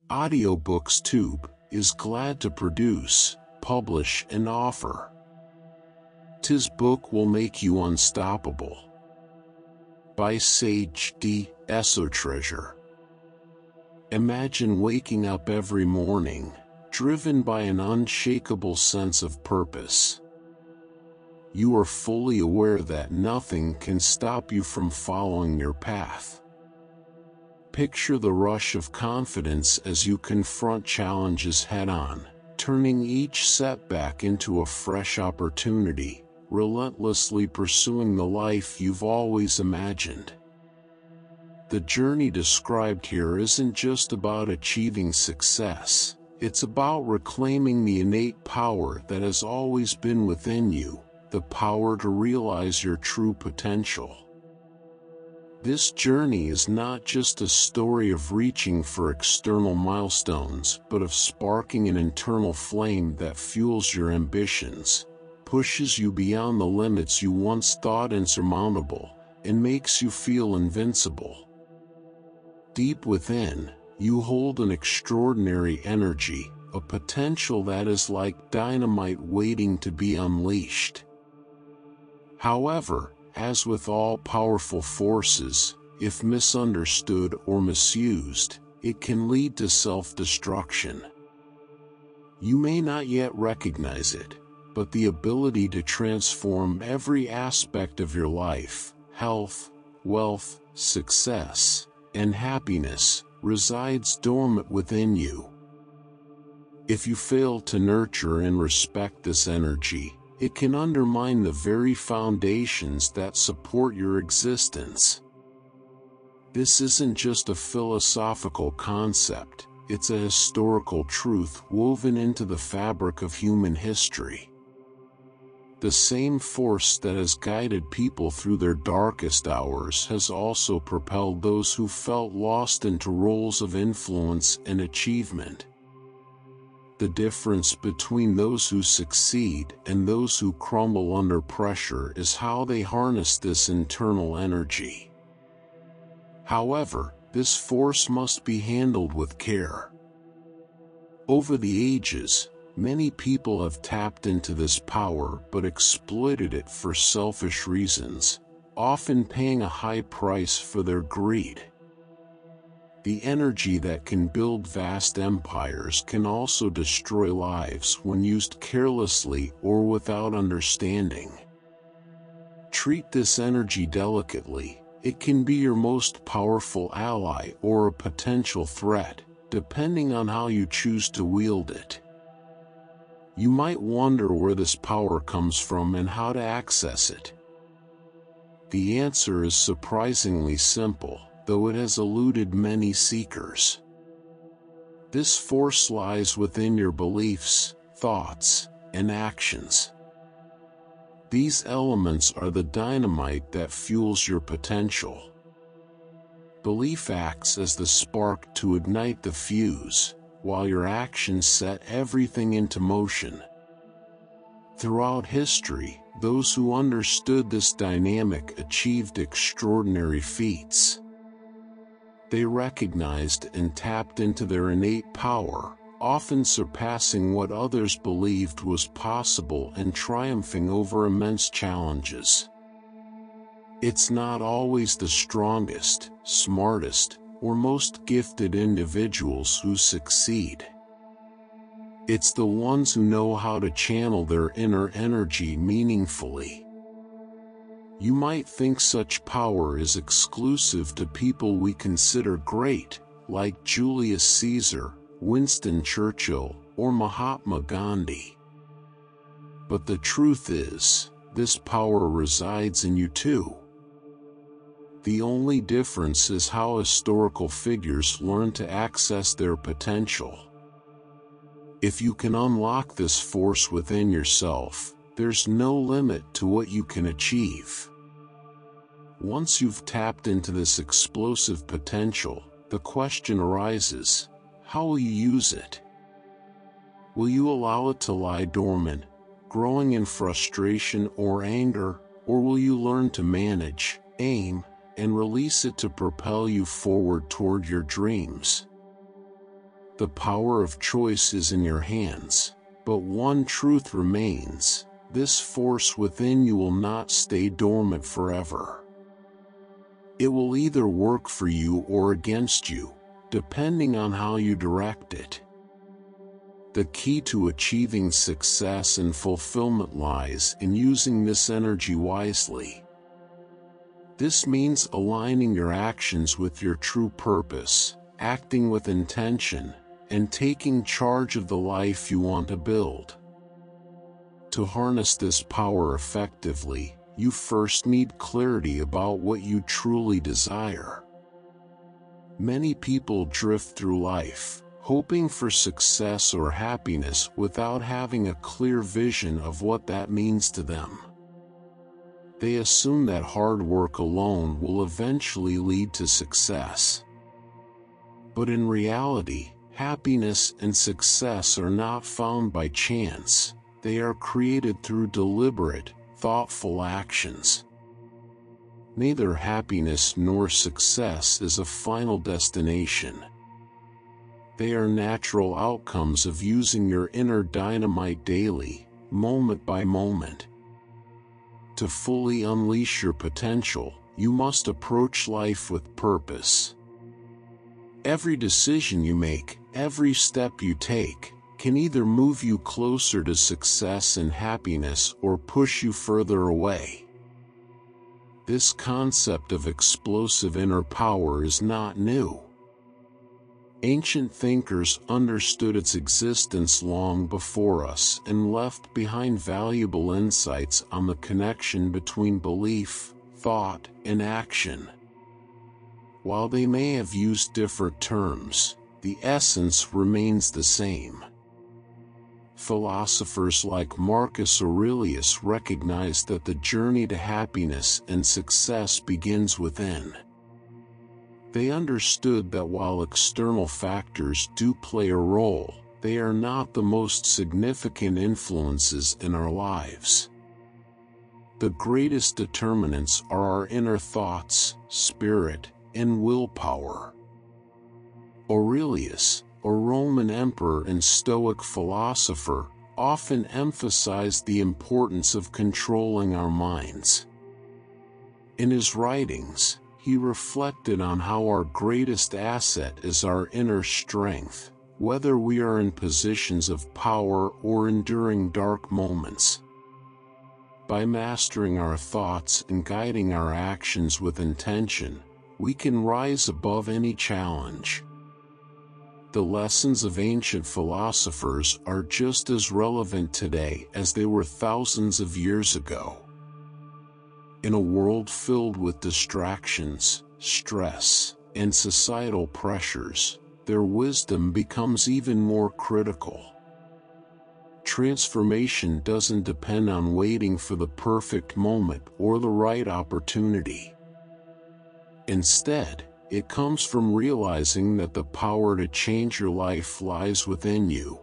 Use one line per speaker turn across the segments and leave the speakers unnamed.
Audiobooks Tube is glad to produce, publish, and offer. Tis book will make you unstoppable. By Sage D. Esotreasure. Imagine waking up every morning, driven by an unshakable sense of purpose. You are fully aware that nothing can stop you from following your path. Picture the rush of confidence as you confront challenges head-on, turning each setback into a fresh opportunity, relentlessly pursuing the life you've always imagined. The journey described here isn't just about achieving success, it's about reclaiming the innate power that has always been within you, the power to realize your true potential. This journey is not just a story of reaching for external milestones, but of sparking an internal flame that fuels your ambitions, pushes you beyond the limits you once thought insurmountable, and makes you feel invincible. Deep within, you hold an extraordinary energy, a potential that is like dynamite waiting to be unleashed. However, as with all powerful forces, if misunderstood or misused, it can lead to self-destruction. You may not yet recognize it, but the ability to transform every aspect of your life, health, wealth, success, and happiness, resides dormant within you. If you fail to nurture and respect this energy, it can undermine the very foundations that support your existence. This isn't just a philosophical concept, it's a historical truth woven into the fabric of human history. The same force that has guided people through their darkest hours has also propelled those who felt lost into roles of influence and achievement. The difference between those who succeed and those who crumble under pressure is how they harness this internal energy. However, this force must be handled with care. Over the ages, many people have tapped into this power but exploited it for selfish reasons, often paying a high price for their greed. The energy that can build vast empires can also destroy lives when used carelessly or without understanding. Treat this energy delicately. It can be your most powerful ally or a potential threat, depending on how you choose to wield it. You might wonder where this power comes from and how to access it. The answer is surprisingly simple, though it has eluded many seekers. This force lies within your beliefs, thoughts, and actions. These elements are the dynamite that fuels your potential. Belief acts as the spark to ignite the fuse, while your actions set everything into motion. Throughout history, those who understood this dynamic achieved extraordinary feats. They recognized and tapped into their innate power, often surpassing what others believed was possible and triumphing over immense challenges. It's not always the strongest, smartest, or most gifted individuals who succeed. It's the ones who know how to channel their inner energy meaningfully. You might think such power is exclusive to people we consider great, like Julius Caesar, Winston Churchill, or Mahatma Gandhi. But the truth is, this power resides in you too. The only difference is how historical figures learn to access their potential. If you can unlock this force within yourself, there's no limit to what you can achieve. Once you've tapped into this explosive potential, the question arises, how will you use it? Will you allow it to lie dormant, growing in frustration or anger, or will you learn to manage, aim, and release it to propel you forward toward your dreams? The power of choice is in your hands, but one truth remains: this force within you will not stay dormant forever. It will either work for you or against you, depending on how you direct it. The key to achieving success and fulfillment lies in using this energy wisely. This means aligning your actions with your true purpose, acting with intention, and taking charge of the life you want to build. To harness this power effectively, you first need clarity about what you truly desire. Many people drift through life, hoping for success or happiness without having a clear vision of what that means to them. They assume that hard work alone will eventually lead to success. But in reality, happiness and success are not found by chance. They are created through deliberate, thoughtful actions. Neither happiness nor success is a final destination. They are natural outcomes of using your inner dynamite daily, moment by moment. To fully unleash your potential, you must approach life with purpose. Every decision you make, every step you take, can either move you closer to success and happiness or push you further away. This concept of explosive inner power is not new. Ancient thinkers understood its existence long before us and left behind valuable insights on the connection between belief, thought, and action. While they may have used different terms, the essence remains the same. Philosophers like Marcus Aurelius recognized that the journey to happiness and success begins within. They understood that while external factors do play a role, they are not the most significant influences in our lives. The greatest determinants are our inner thoughts, spirit, and willpower. Aurelius, a Roman emperor and Stoic philosopher, often emphasized the importance of controlling our minds. In his writings, he reflected on how our greatest asset is our inner strength, whether we are in positions of power or enduring dark moments. By mastering our thoughts and guiding our actions with intention, we can rise above any challenge. The lessons of ancient philosophers are just as relevant today as they were thousands of years ago. In a world filled with distractions, stress, and societal pressures, their wisdom becomes even more critical. Transformation doesn't depend on waiting for the perfect moment or the right opportunity. Instead, it comes from realizing that the power to change your life lies within you.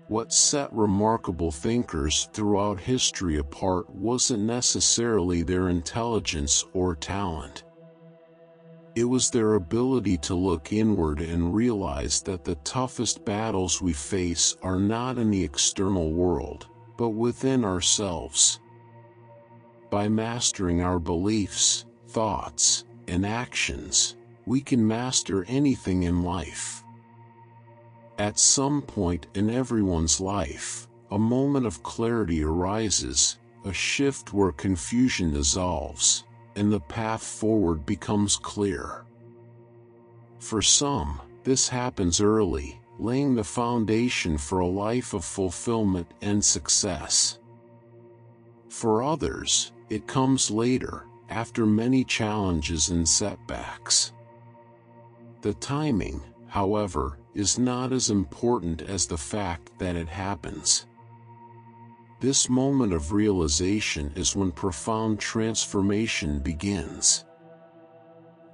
What set remarkable thinkers throughout history apart wasn't necessarily their intelligence or talent. It was their ability to look inward and realize that the toughest battles we face are not in the external world, but within ourselves. By mastering our beliefs, thoughts, and actions, we can master anything in life. At some point in everyone's life, a moment of clarity arises, a shift where confusion dissolves, and the path forward becomes clear. For some, this happens early, laying the foundation for a life of fulfillment and success. For others, it comes later, after many challenges and setbacks. The timing, however, is not as important as the fact that it happens. This moment of realization is when profound transformation begins.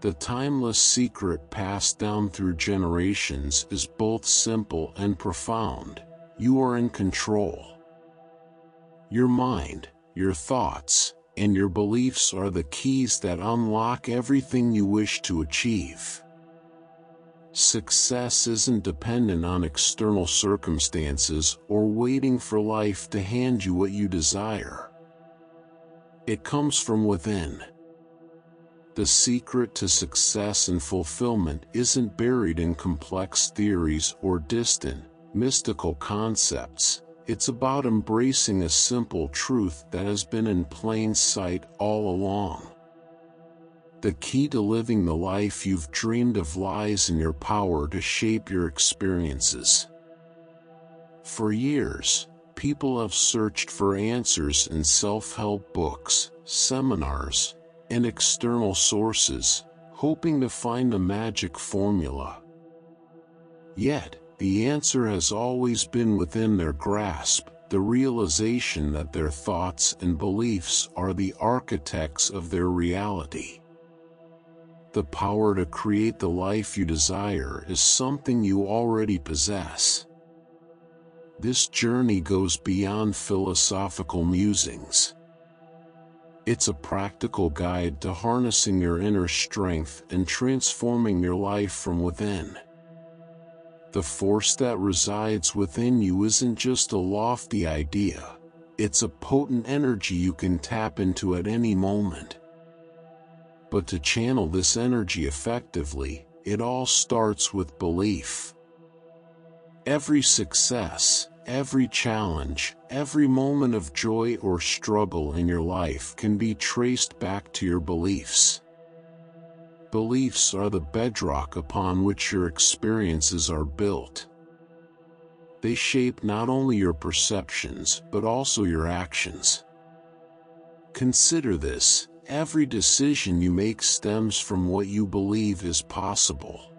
The timeless secret passed down through generations is both simple and profound: you are in control. Your mind, your thoughts, and your beliefs are the keys that unlock everything you wish to achieve. Success isn't dependent on external circumstances or waiting for life to hand you what you desire. It comes from within. The secret to success and fulfillment isn't buried in complex theories or distant, mystical concepts. It's about embracing a simple truth that has been in plain sight all along. The key to living the life you've dreamed of lies in your power to shape your experiences. For years, people have searched for answers in self-help books, seminars, and external sources, hoping to find a magic formula. Yet, the answer has always been within their grasp, the realization that their thoughts and beliefs are the architects of their reality. The power to create the life you desire is something you already possess. This journey goes beyond philosophical musings. It's a practical guide to harnessing your inner strength and transforming your life from within. The force that resides within you isn't just a lofty idea, it's a potent energy you can tap into at any moment. But to channel this energy effectively, it all starts with belief. Every success, every challenge, every moment of joy or struggle in your life can be traced back to your beliefs. Beliefs are the bedrock upon which your experiences are built. They shape not only your perceptions, but also your actions. Consider this. Every decision you make stems from what you believe is possible.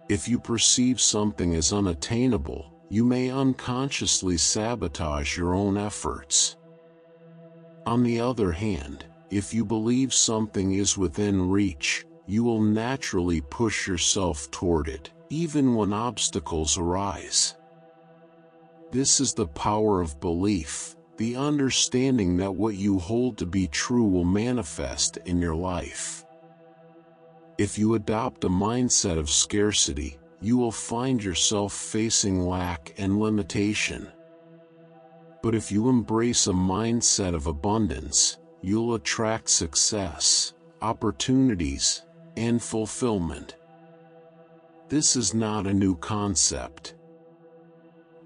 If you perceive something as unattainable, you may unconsciously sabotage your own efforts. On the other hand, if you believe something is within reach, you will naturally push yourself toward it, even when obstacles arise. This is the power of belief. The understanding that what you hold to be true will manifest in your life. If you adopt a mindset of scarcity, you will find yourself facing lack and limitation. But if you embrace a mindset of abundance, you'll attract success, opportunities, and fulfillment. This is not a new concept.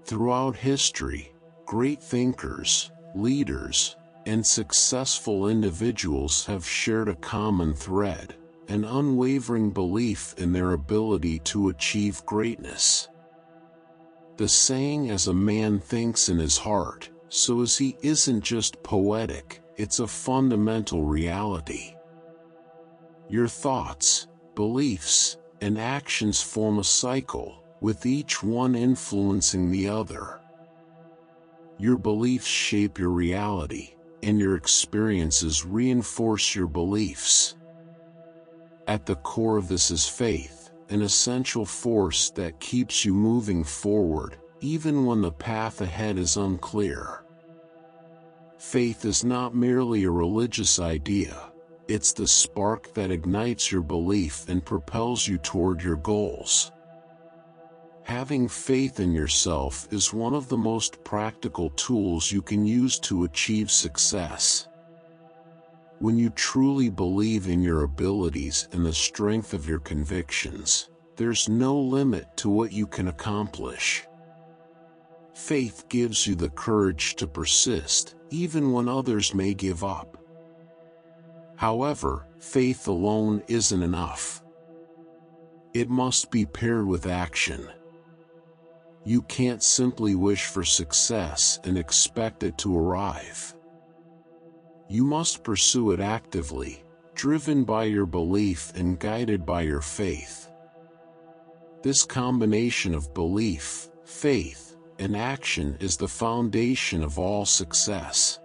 Throughout history, great thinkers, leaders, and successful individuals have shared a common thread, an unwavering belief in their ability to achieve greatness. The saying "as a man thinks in his heart, so is he" isn't just poetic, it's a fundamental reality. Your thoughts, beliefs, and actions form a cycle, with each one influencing the other. Your beliefs shape your reality, and your experiences reinforce your beliefs. At the core of this is faith, an essential force that keeps you moving forward, even when the path ahead is unclear. Faith is not merely a religious idea, it's the spark that ignites your belief and propels you toward your goals. Having faith in yourself is one of the most practical tools you can use to achieve success. When you truly believe in your abilities and the strength of your convictions, there's no limit to what you can accomplish. Faith gives you the courage to persist, even when others may give up. However, faith alone isn't enough. It must be paired with action. You can't simply wish for success and expect it to arrive. You must pursue it actively, driven by your belief and guided by your faith. This combination of belief, faith, and action is the foundation of all success.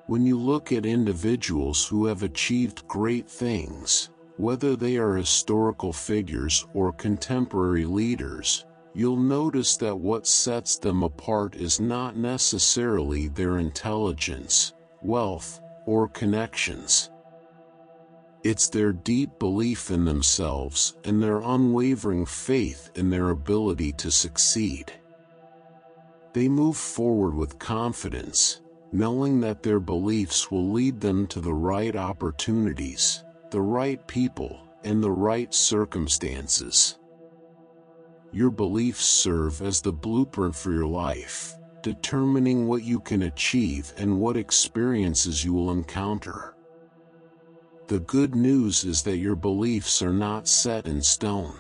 When you look at individuals who have achieved great things, whether they are historical figures or contemporary leaders, you'll notice that what sets them apart is not necessarily their intelligence, wealth, or connections. It's their deep belief in themselves and their unwavering faith in their ability to succeed. They move forward with confidence, knowing that their beliefs will lead them to the right opportunities, the right people, and the right circumstances. Your beliefs serve as the blueprint for your life, determining what you can achieve and what experiences you will encounter. The good news is that your beliefs are not set in stone.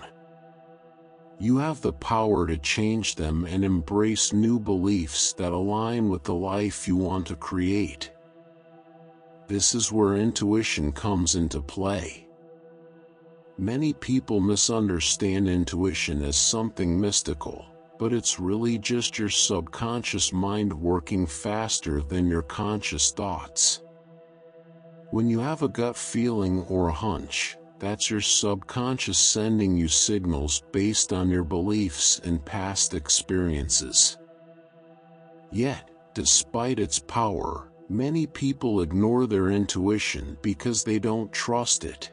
You have the power to change them and embrace new beliefs that align with the life you want to create. This is where intuition comes into play. Many people misunderstand intuition as something mystical, but it's really just your subconscious mind working faster than your conscious thoughts. When you have a gut feeling or a hunch, that's your subconscious sending you signals based on your beliefs and past experiences. Yet, despite its power, many people ignore their intuition because they don't trust it.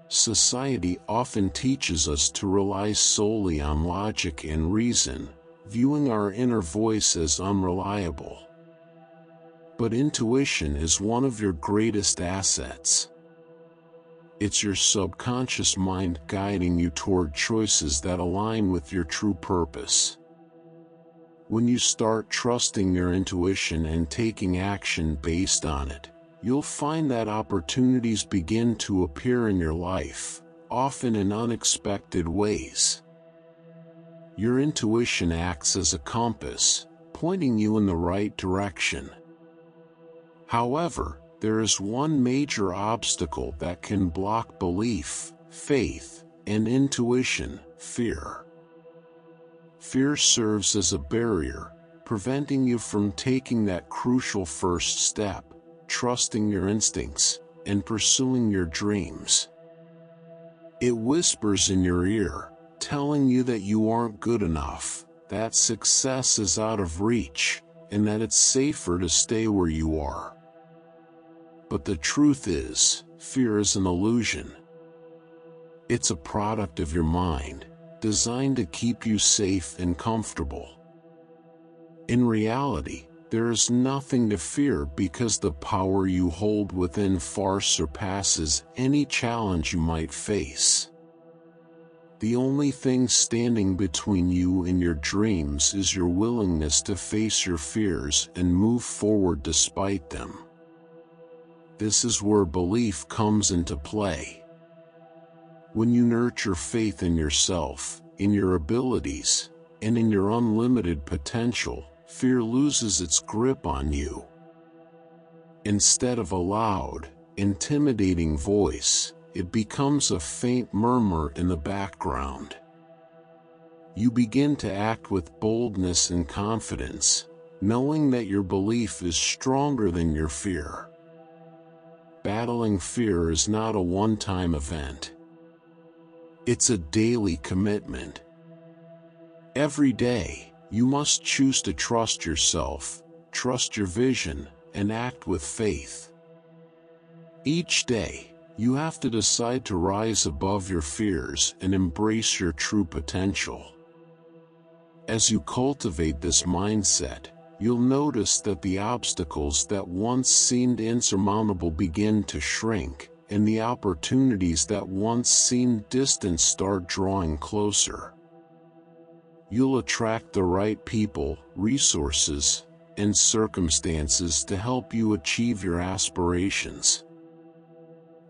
Society often teaches us to rely solely on logic and reason, viewing our inner voice as unreliable. But intuition is one of your greatest assets. It's your subconscious mind guiding you toward choices that align with your true purpose. When you start trusting your intuition and taking action based on it, you'll find that opportunities begin to appear in your life, often in unexpected ways. Your intuition acts as a compass, pointing you in the right direction. However, there is one major obstacle that can block belief, faith, and intuition: fear. Fear serves as a barrier, preventing you from taking that crucial first step, trusting your instincts, and pursuing your dreams. It whispers in your ear, telling you that you aren't good enough, that success is out of reach, and that it's safer to stay where you are. But the truth is, fear is an illusion. It's a product of your mind, designed to keep you safe and comfortable. In reality, there is nothing to fear because the power you hold within far surpasses any challenge you might face. The only thing standing between you and your dreams is your willingness to face your fears and move forward despite them. This is where belief comes into play. When you nurture faith in yourself, in your abilities, and in your unlimited potential, fear loses its grip on you. Instead of a loud, intimidating voice, it becomes a faint murmur in the background. You begin to act with boldness and confidence, knowing that your belief is stronger than your fear. Battling fear is not a one-time event. It's a daily commitment. Every day, you must choose to trust yourself, trust your vision, and act with faith. Each day, you have to decide to rise above your fears and embrace your true potential. As you cultivate this mindset, you'll notice that the obstacles that once seemed insurmountable begin to shrink, and the opportunities that once seemed distant start drawing closer. You'll attract the right people, resources, and circumstances to help you achieve your aspirations.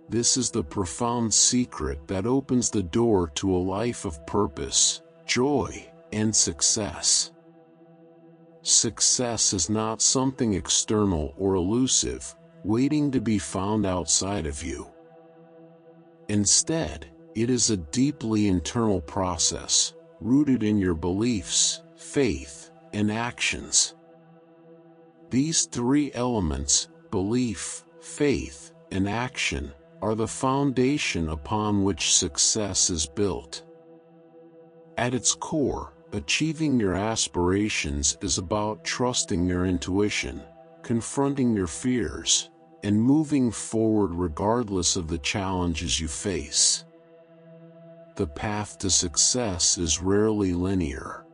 This is the profound secret that opens the door to a life of purpose, joy, and success. Success is not something external or elusive, waiting to be found outside of you. Instead, it is a deeply internal process, rooted in your beliefs, faith, and actions. These three elements, belief, faith, and action, are the foundation upon which success is built. At its core, achieving your aspirations is about trusting your intuition, confronting your fears, and moving forward regardless of the challenges you face. The path to success is rarely linear.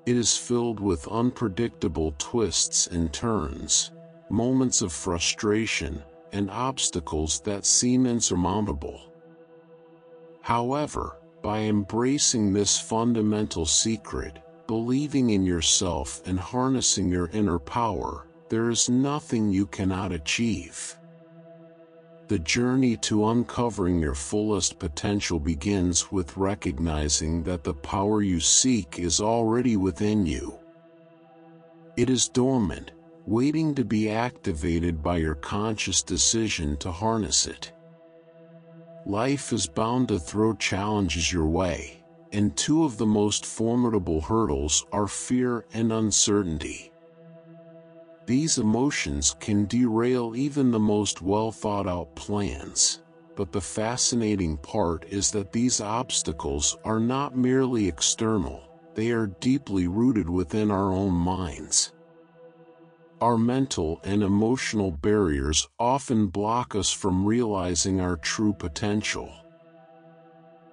It is filled with unpredictable twists and turns, moments of frustration, and obstacles that seem insurmountable. However, by embracing this fundamental secret, believing in yourself and harnessing your inner power, there is nothing you cannot achieve. The journey to uncovering your fullest potential begins with recognizing that the power you seek is already within you. It is dormant, waiting to be activated by your conscious decision to harness it. Life is bound to throw challenges your way, and two of the most formidable hurdles are fear and uncertainty. These emotions can derail even the most well-thought-out plans, but the fascinating part is that these obstacles are not merely external, they are deeply rooted within our own minds. Our mental and emotional barriers often block us from realizing our true potential.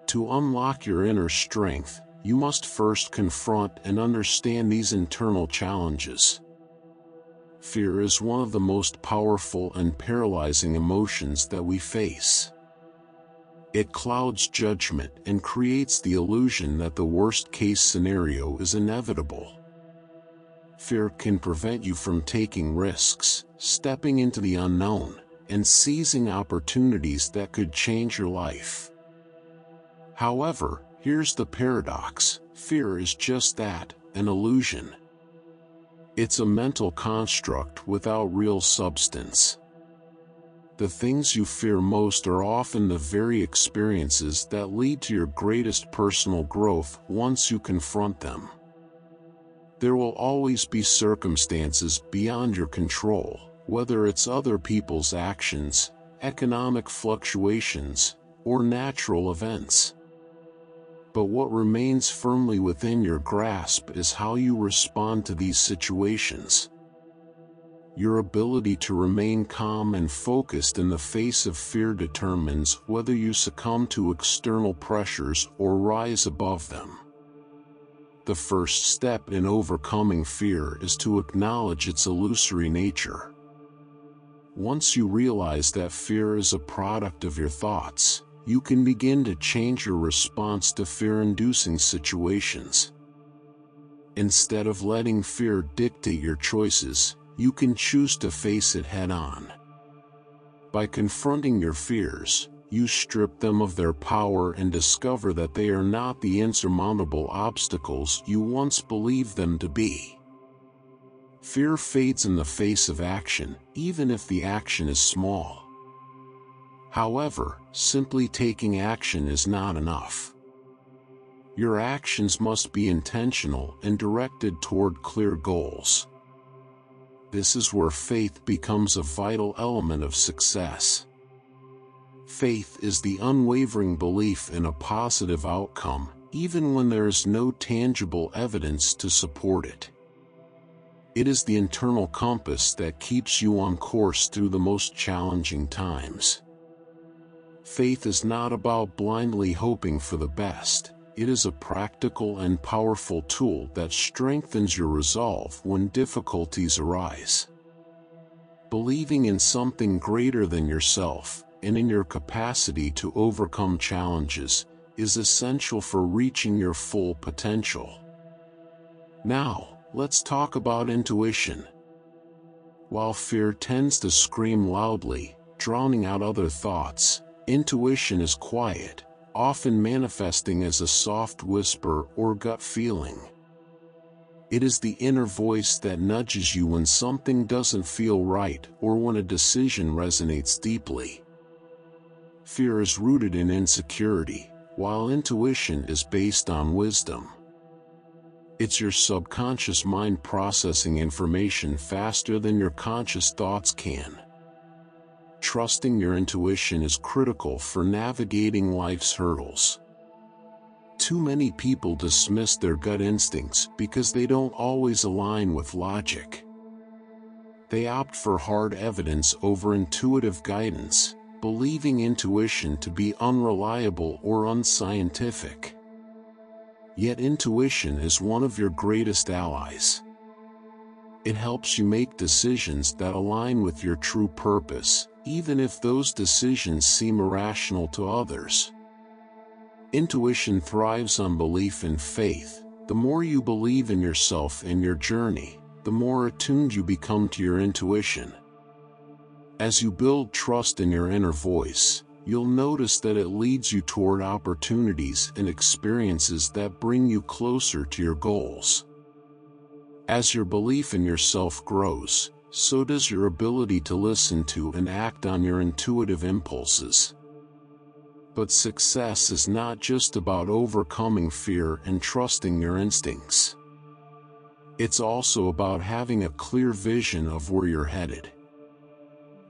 To unlock your inner strength, you must first confront and understand these internal challenges. Fear is one of the most powerful and paralyzing emotions that we face. It clouds judgment and creates the illusion that the worst-case scenario is inevitable. Fear can prevent you from taking risks, stepping into the unknown, and seizing opportunities that could change your life. However, here's the paradox: fear is just that, an illusion. It's a mental construct without real substance. The things you fear most are often the very experiences that lead to your greatest personal growth once you confront them. There will always be circumstances beyond your control, whether it's other people's actions, economic fluctuations, or natural events. But what remains firmly within your grasp is how you respond to these situations. Your ability to remain calm and focused in the face of fear determines whether you succumb to external pressures or rise above them. The first step in overcoming fear is to acknowledge its illusory nature. Once you realize that fear is a product of your thoughts, you can begin to change your response to fear-inducing situations. Instead of letting fear dictate your choices, you can choose to face it head-on. By confronting your fears, you strip them of their power and discover that they are not the insurmountable obstacles you once believed them to be. Fear fades in the face of action, even if the action is small. However, simply taking action is not enough. Your actions must be intentional and directed toward clear goals. This is where faith becomes a vital element of success. Faith is the unwavering belief in a positive outcome, even when there is no tangible evidence to support it. It is the internal compass that keeps you on course through the most challenging times. Faith is not about blindly hoping for the best. It is a practical and powerful tool that strengthens your resolve when difficulties arise. Believing in something greater than yourself, and in your capacity to overcome challenges, is essential for reaching your full potential. Now, let's talk about intuition. While fear tends to scream loudly, drowning out other thoughts, intuition is quiet, often manifesting as a soft whisper or gut feeling. It is the inner voice that nudges you when something doesn't feel right or when a decision resonates deeply. Fear is rooted in insecurity, while intuition is based on wisdom. It's your subconscious mind processing information faster than your conscious thoughts can. Trusting your intuition is critical for navigating life's hurdles. Too many people dismiss their gut instincts because they don't always align with logic. They opt for hard evidence over intuitive guidance, believing intuition to be unreliable or unscientific. Yet intuition is one of your greatest allies. It helps you make decisions that align with your true purpose, even if those decisions seem irrational to others. Intuition thrives on belief and faith. The more you believe in yourself and your journey, the more attuned you become to your intuition. As you build trust in your inner voice, you'll notice that it leads you toward opportunities and experiences that bring you closer to your goals. As your belief in yourself grows, so does your ability to listen to and act on your intuitive impulses. But success is not just about overcoming fear and trusting your instincts. It's also about having a clear vision of where you're headed.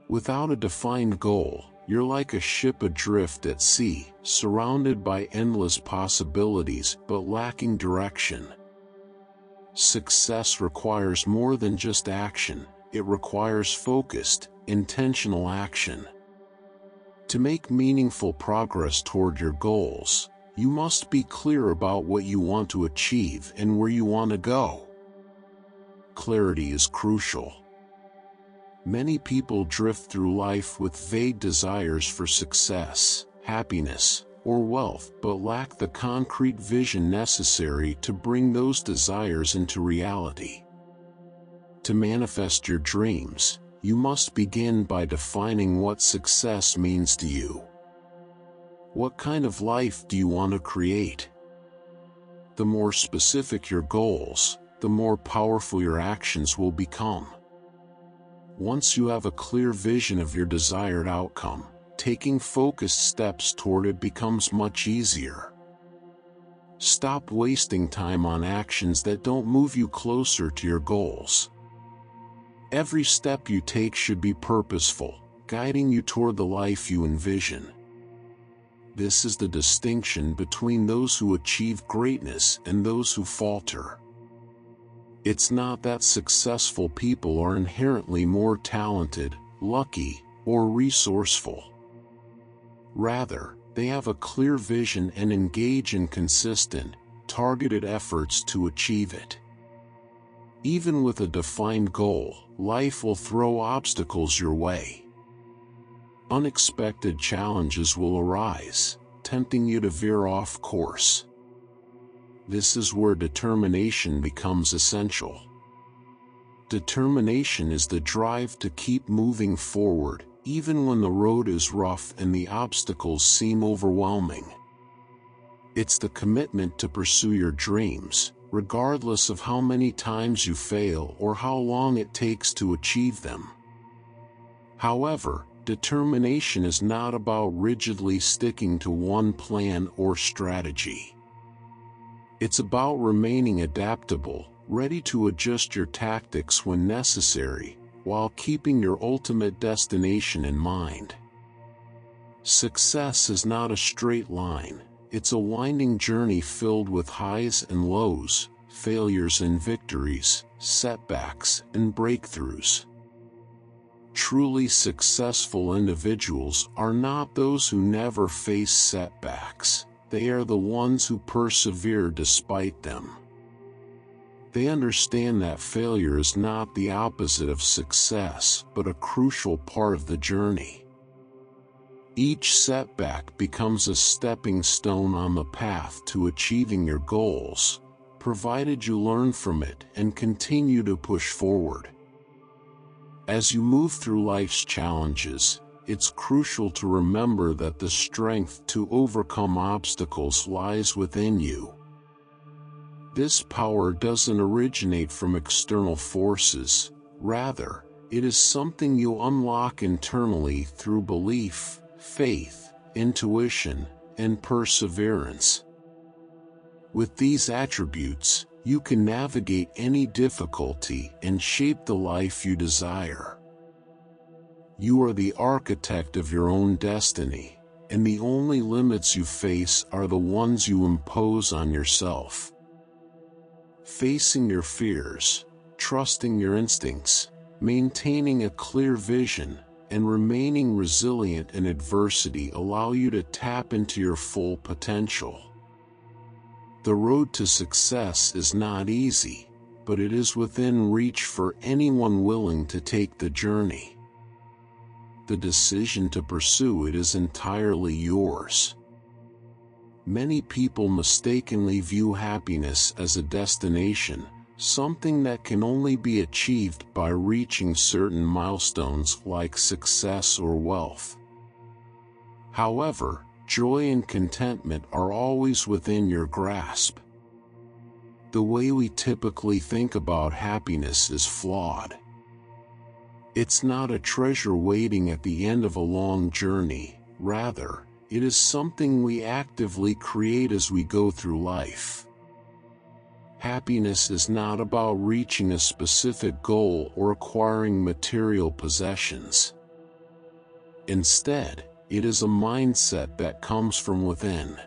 Without a defined goal, you're like a ship adrift at sea, surrounded by endless possibilities but lacking direction. Success requires more than just action. It requires focused, intentional action. To make meaningful progress toward your goals, you must be clear about what you want to achieve and where you want to go. Clarity is crucial. Many people drift through life with vague desires for success, happiness, or wealth but lack the concrete vision necessary to bring those desires into reality. To manifest your dreams, you must begin by defining what success means to you. What kind of life do you want to create? The more specific your goals, the more powerful your actions will become. Once you have a clear vision of your desired outcome, taking focused steps toward it becomes much easier. Stop wasting time on actions that don't move you closer to your goals. Every step you take should be purposeful, guiding you toward the life you envision. This is the distinction between those who achieve greatness and those who falter. It's not that successful people are inherently more talented, lucky, or resourceful. Rather, they have a clear vision and engage in consistent, targeted efforts to achieve it. Even with a defined goal, life will throw obstacles your way. Unexpected challenges will arise, tempting you to veer off course. This is where determination becomes essential. Determination is the drive to keep moving forward, even when the road is rough and the obstacles seem overwhelming. It's the commitment to pursue your dreams, regardless of how many times you fail or how long it takes to achieve them. However, determination is not about rigidly sticking to one plan or strategy. It's about remaining adaptable, ready to adjust your tactics when necessary, while keeping your ultimate destination in mind. Success is not a straight line. It's a winding journey filled with highs and lows, failures and victories, setbacks and breakthroughs. Truly successful individuals are not those who never face setbacks. They are the ones who persevere despite them. They understand that failure is not the opposite of success, but a crucial part of the journey. Each setback becomes a stepping stone on the path to achieving your goals, provided you learn from it and continue to push forward. As you move through life's challenges, it's crucial to remember that the strength to overcome obstacles lies within you. This power doesn't originate from external forces. Rather, it is something you unlock internally through belief, faith, intuition, and perseverance. With these attributes, you can navigate any difficulty and shape the life you desire. You are the architect of your own destiny, and the only limits you face are the ones you impose on yourself. Facing your fears, trusting your instincts, Maintaining a clear vision and remaining resilient in adversity allow you to tap into your full potential. The road to success is not easy, but it is within reach for anyone willing to take the journey. The decision to pursue it is entirely yours. Many people mistakenly view happiness as a destination, something that can only be achieved by reaching certain milestones like success or wealth. However, joy and contentment are always within your grasp. The way we typically think about happiness is flawed. It's not a treasure waiting at the end of a long journey, rather, it is something we actively create as we go through life. Happiness is not about reaching a specific goal or acquiring material possessions. Instead, it is a mindset that comes from within.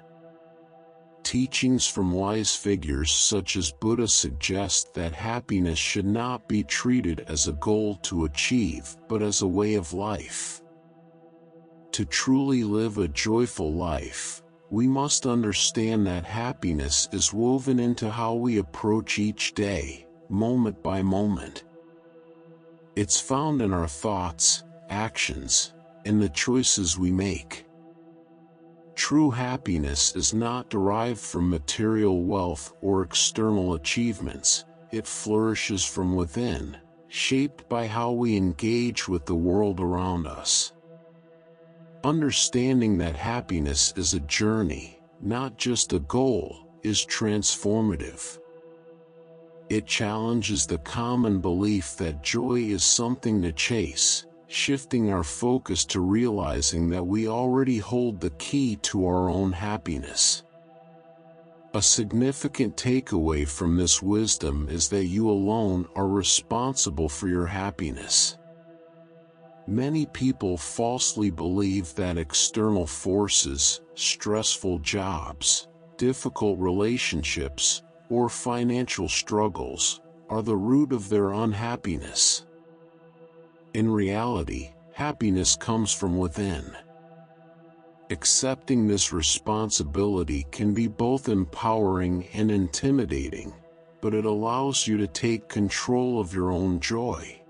Teachings from wise figures such as Buddha suggest that happiness should not be treated as a goal to achieve, but as a way of life. To truly live a joyful life, we must understand that happiness is woven into how we approach each day, moment by moment. It's found in our thoughts, actions, and the choices we make. True happiness is not derived from material wealth or external achievements. It flourishes from within, shaped by how we engage with the world around us. Understanding that happiness is a journey, not just a goal, is transformative. It challenges the common belief that joy is something to chase, shifting our focus to realizing that we already hold the key to our own happiness. A significant takeaway from this wisdom is that you alone are responsible for your happiness. Many people falsely believe that external forces, stressful jobs, difficult relationships, or financial struggles, are the root of their unhappiness. In reality, happiness comes from within. Accepting this responsibility can be both empowering and intimidating, but it allows you to take control of your own joy.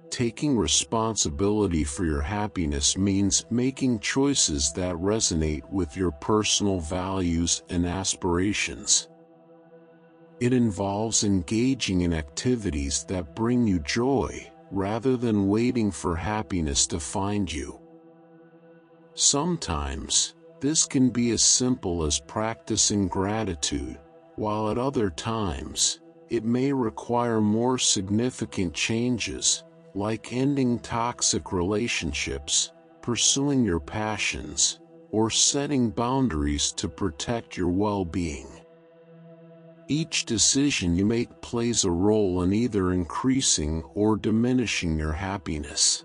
Taking responsibility for your happiness means making choices that resonate with your personal values and aspirations. It involves engaging in activities that bring you joy, rather than waiting for happiness to find you. Sometimes, this can be as simple as practicing gratitude, while at other times, it may require more significant changes, like ending toxic relationships, pursuing your passions, or setting boundaries to protect your well-being. Each decision you make plays a role in either increasing or diminishing your happiness.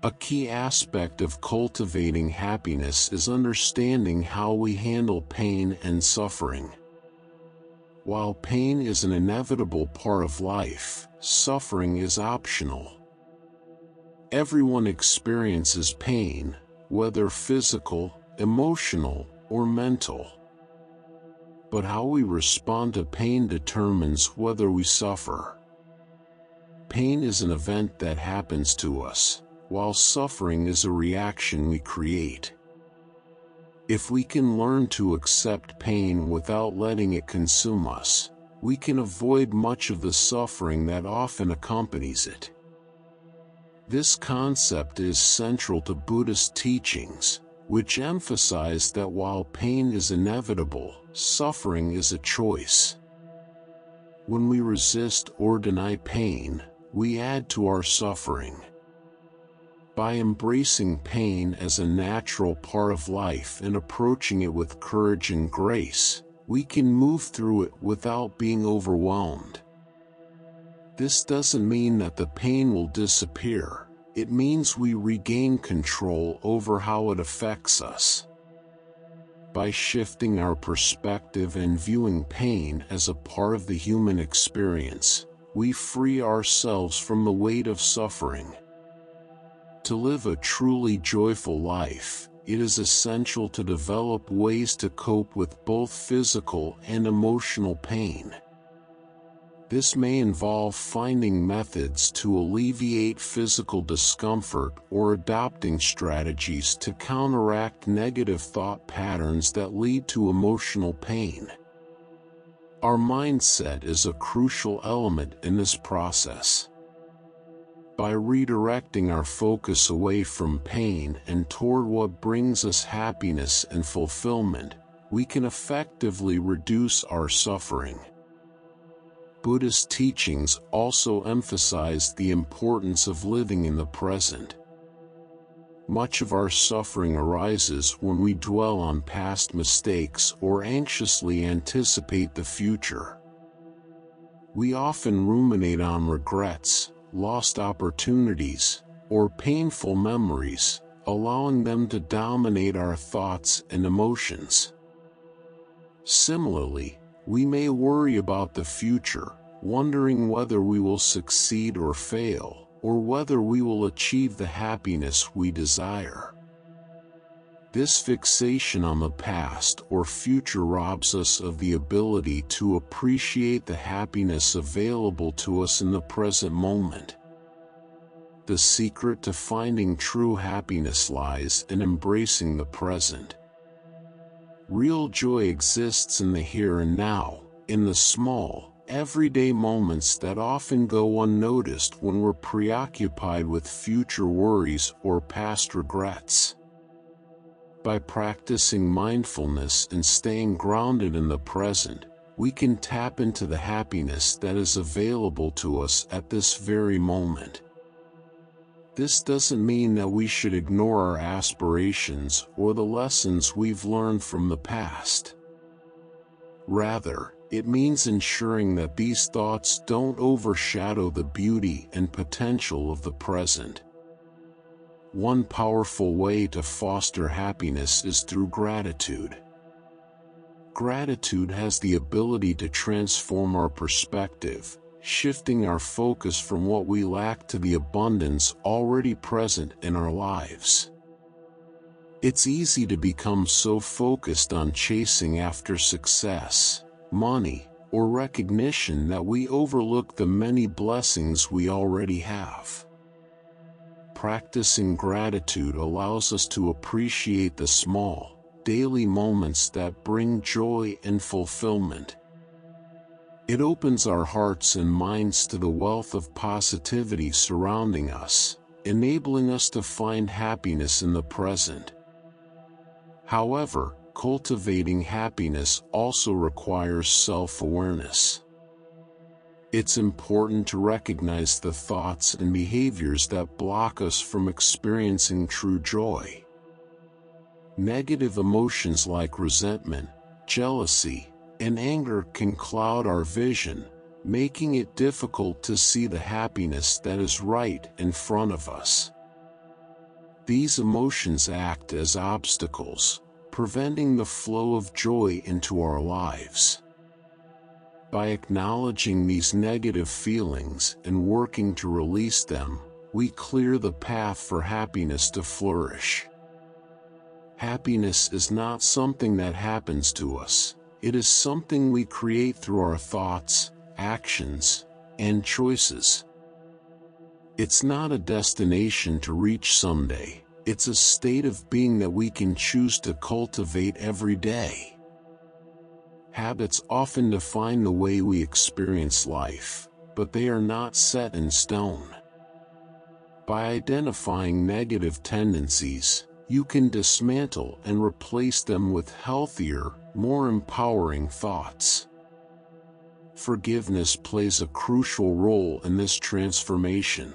A key aspect of cultivating happiness is understanding how we handle pain and suffering. While pain is an inevitable part of life, suffering is optional. Everyone experiences pain, whether physical, emotional, or mental. But how we respond to pain determines whether we suffer. Pain is an event that happens to us, while suffering is a reaction we create. If we can learn to accept pain without letting it consume us, we can avoid much of the suffering that often accompanies it. This concept is central to Buddhist teachings, which emphasize that while pain is inevitable, suffering is a choice. When we resist or deny pain, we add to our suffering. By embracing pain as a natural part of life and approaching it with courage and grace, we can move through it without being overwhelmed. This doesn't mean that the pain will disappear. It means we regain control over how it affects us. By shifting our perspective and viewing pain as a part of the human experience, we free ourselves from the weight of suffering. To live a truly joyful life, it is essential to develop ways to cope with both physical and emotional pain. This may involve finding methods to alleviate physical discomfort or adopting strategies to counteract negative thought patterns that lead to emotional pain. Our mindset is a crucial element in this process. By redirecting our focus away from pain and toward what brings us happiness and fulfillment, we can effectively reduce our suffering. Buddhist teachings also emphasize the importance of living in the present. Much of our suffering arises when we dwell on past mistakes or anxiously anticipate the future. We often ruminate on regrets, lost opportunities, or painful memories, allowing them to dominate our thoughts and emotions. Similarly, we may worry about the future, wondering whether we will succeed or fail, or whether we will achieve the happiness we desire. This fixation on the past or future robs us of the ability to appreciate the happiness available to us in the present moment. The secret to finding true happiness lies in embracing the present. Real joy exists in the here and now, in the small, everyday moments that often go unnoticed when we're preoccupied with future worries or past regrets. By practicing mindfulness and staying grounded in the present, we can tap into the happiness that is available to us at this very moment. This doesn't mean that we should ignore our aspirations or the lessons we've learned from the past. Rather, it means ensuring that these thoughts don't overshadow the beauty and potential of the present. One powerful way to foster happiness is through gratitude. Gratitude has the ability to transform our perspective, shifting our focus from what we lack to the abundance already present in our lives. It's easy to become so focused on chasing after success, money, or recognition that we overlook the many blessings we already have. Practicing gratitude allows us to appreciate the small, daily moments that bring joy and fulfillment. It opens our hearts and minds to the wealth of positivity surrounding us, enabling us to find happiness in the present. However, cultivating happiness also requires self-awareness. It's important to recognize the thoughts and behaviors that block us from experiencing true joy. Negative emotions like resentment, jealousy, and anger can cloud our vision, making it difficult to see the happiness that is right in front of us. These emotions act as obstacles, preventing the flow of joy into our lives. By acknowledging these negative feelings and working to release them, we clear the path for happiness to flourish. Happiness is not something that happens to us. It is something we create through our thoughts, actions, and choices. It's not a destination to reach someday. It's a state of being that we can choose to cultivate every day. Habits often define the way we experience life, but they are not set in stone. By identifying negative tendencies, you can dismantle and replace them with healthier, more empowering thoughts. Forgiveness plays a crucial role in this transformation.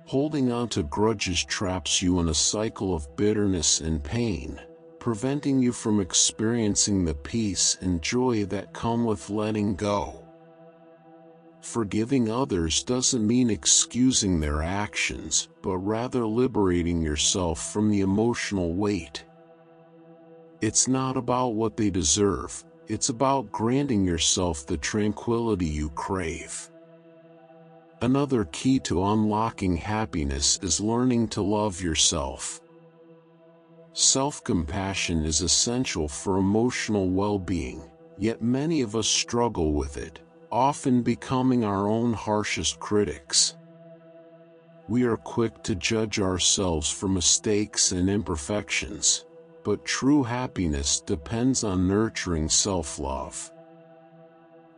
Holding on to grudges traps you in a cycle of bitterness and pain, preventing you from experiencing the peace and joy that come with letting go. Forgiving others doesn't mean excusing their actions, but rather liberating yourself from the emotional weight. It's not about what they deserve, it's about granting yourself the tranquility you crave. Another key to unlocking happiness is learning to love yourself. Self-compassion is essential for emotional well-being, yet many of us struggle with it, often becoming our own harshest critics. We are quick to judge ourselves for mistakes and imperfections, but true happiness depends on nurturing self-love.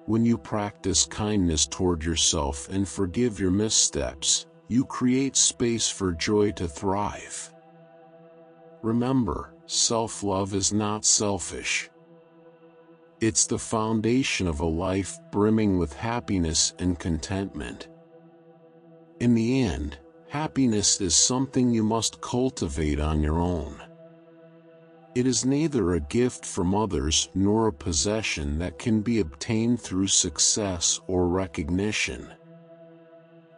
When you practice kindness toward yourself and forgive your missteps, you create space for joy to thrive. Remember, self-love is not selfish. It's the foundation of a life brimming with happiness and contentment. In the end, happiness is something you must cultivate on your own. It is neither a gift from others nor a possession that can be obtained through success or recognition.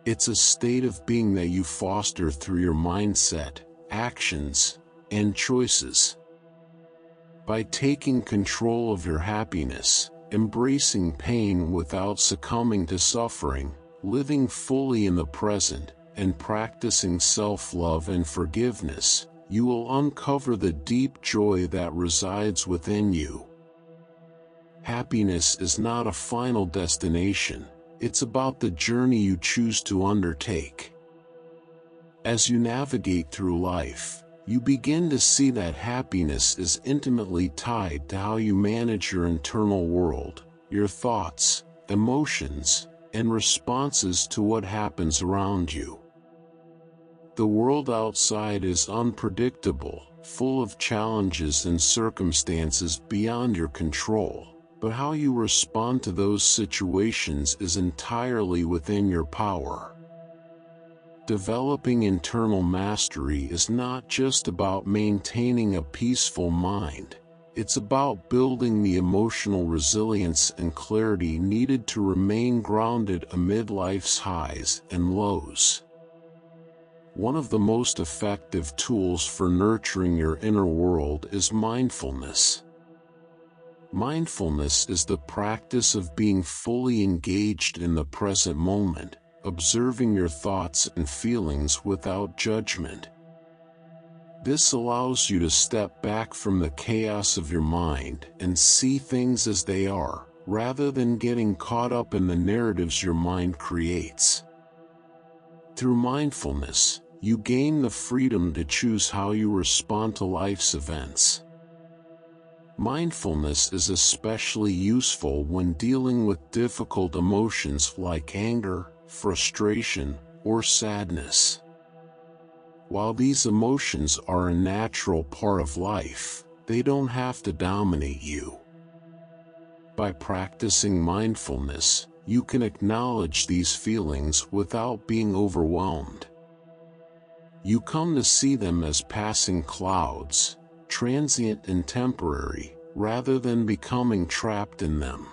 It's a state of being that you foster through your mindset, actions, and choices. By taking control of your happiness, embracing pain without succumbing to suffering, living fully in the present, and practicing self-love and forgiveness, you will uncover the deep joy that resides within you. Happiness is not a final destination, it's about the journey you choose to undertake. As you navigate through life, you begin to see that happiness is intimately tied to how you manage your internal world, your thoughts, emotions, and responses to what happens around you. The world outside is unpredictable, full of challenges and circumstances beyond your control, but how you respond to those situations is entirely within your power. Developing internal mastery is not just about maintaining a peaceful mind, it's about building the emotional resilience and clarity needed to remain grounded amid life's highs and lows. One of the most effective tools for nurturing your inner world is mindfulness. Mindfulness is the practice of being fully engaged in the present moment, observing your thoughts and feelings without judgment. This allows you to step back from the chaos of your mind and see things as they are, rather than getting caught up in the narratives your mind creates. Through mindfulness, you gain the freedom to choose how you respond to life's events. Mindfulness is especially useful when dealing with difficult emotions like anger, frustration, or sadness. While these emotions are a natural part of life, they don't have to dominate you. By practicing mindfulness, you can acknowledge these feelings without being overwhelmed. You come to see them as passing clouds, transient and temporary, rather than becoming trapped in them.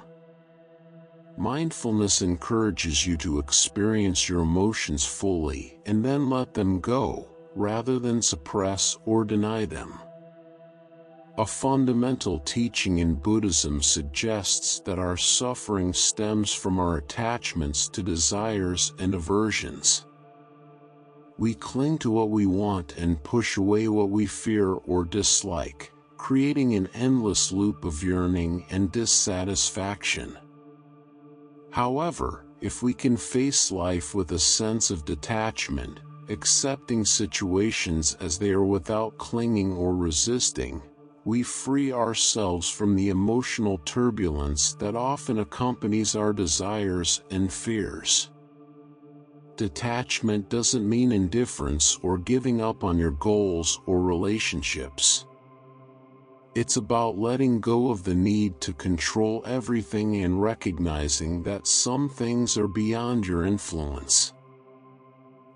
Mindfulness encourages you to experience your emotions fully and then let them go, rather than suppress or deny them. A fundamental teaching in Buddhism suggests that our suffering stems from our attachments to desires and aversions. We cling to what we want and push away what we fear or dislike, creating an endless loop of yearning and dissatisfaction. However, if we can face life with a sense of detachment, accepting situations as they are without clinging or resisting, we free ourselves from the emotional turbulence that often accompanies our desires and fears. Detachment doesn't mean indifference or giving up on your goals or relationships. It's about letting go of the need to control everything and recognizing that some things are beyond your influence.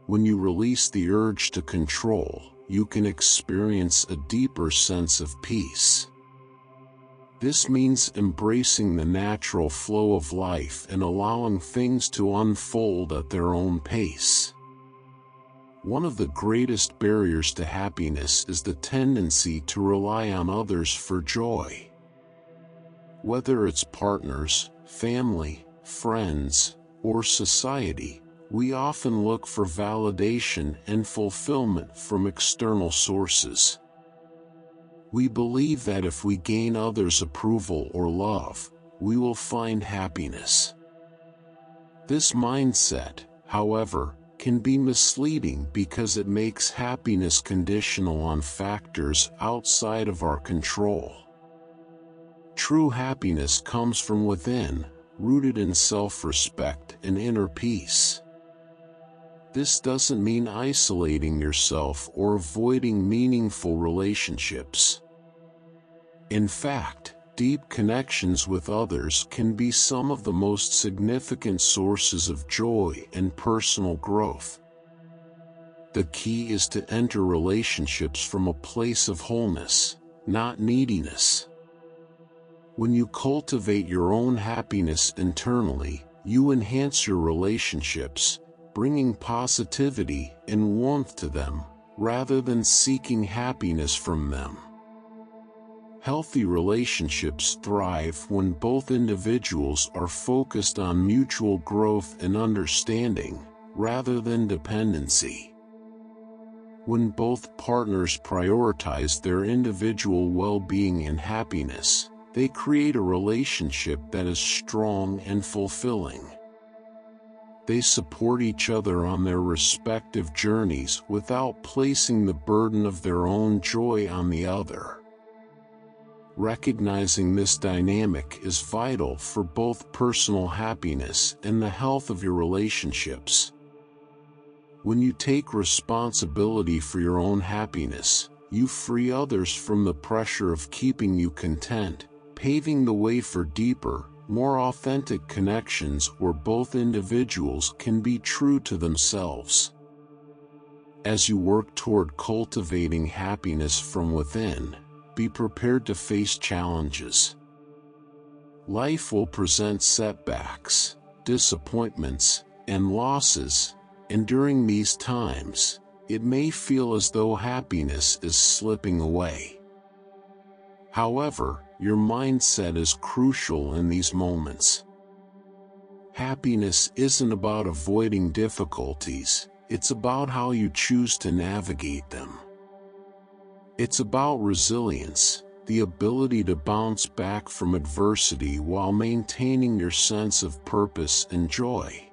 When you release the urge to control, you can experience a deeper sense of peace. This means embracing the natural flow of life and allowing things to unfold at their own pace. One of the greatest barriers to happiness is the tendency to rely on others for joy. Whether it's partners, family, friends, or society, We often look for validation and fulfillment from external sources. We believe that if we gain others' approval or love, we will find happiness. This mindset, however, can be misleading because it makes happiness conditional on factors outside of our control. True happiness comes from within, rooted in self-respect and inner peace. This doesn't mean isolating yourself or avoiding meaningful relationships. In fact, deep connections with others can be some of the most significant sources of joy and personal growth. The key is to enter relationships from a place of wholeness, not neediness. When you cultivate your own happiness internally, you enhance your relationships, bringing positivity and warmth to them, rather than seeking happiness from them. Healthy relationships thrive when both individuals are focused on mutual growth and understanding, rather than dependency. When both partners prioritize their individual well-being and happiness, they create a relationship that is strong and fulfilling. They support each other on their respective journeys without placing the burden of their own joy on the other. Recognizing this dynamic is vital for both personal happiness and the health of your relationships. When you take responsibility for your own happiness, you free others from the pressure of keeping you content, paving the way for deeper, more authentic connections where both individuals can be true to themselves. As you work toward cultivating happiness from within, be prepared to face challenges. Life will present setbacks, disappointments, and losses, and during these times, it may feel as though happiness is slipping away. However, your mindset is crucial in these moments. Happiness isn't about avoiding difficulties, it's about how you choose to navigate them. It's about resilience, the ability to bounce back from adversity while maintaining your sense of purpose and joy.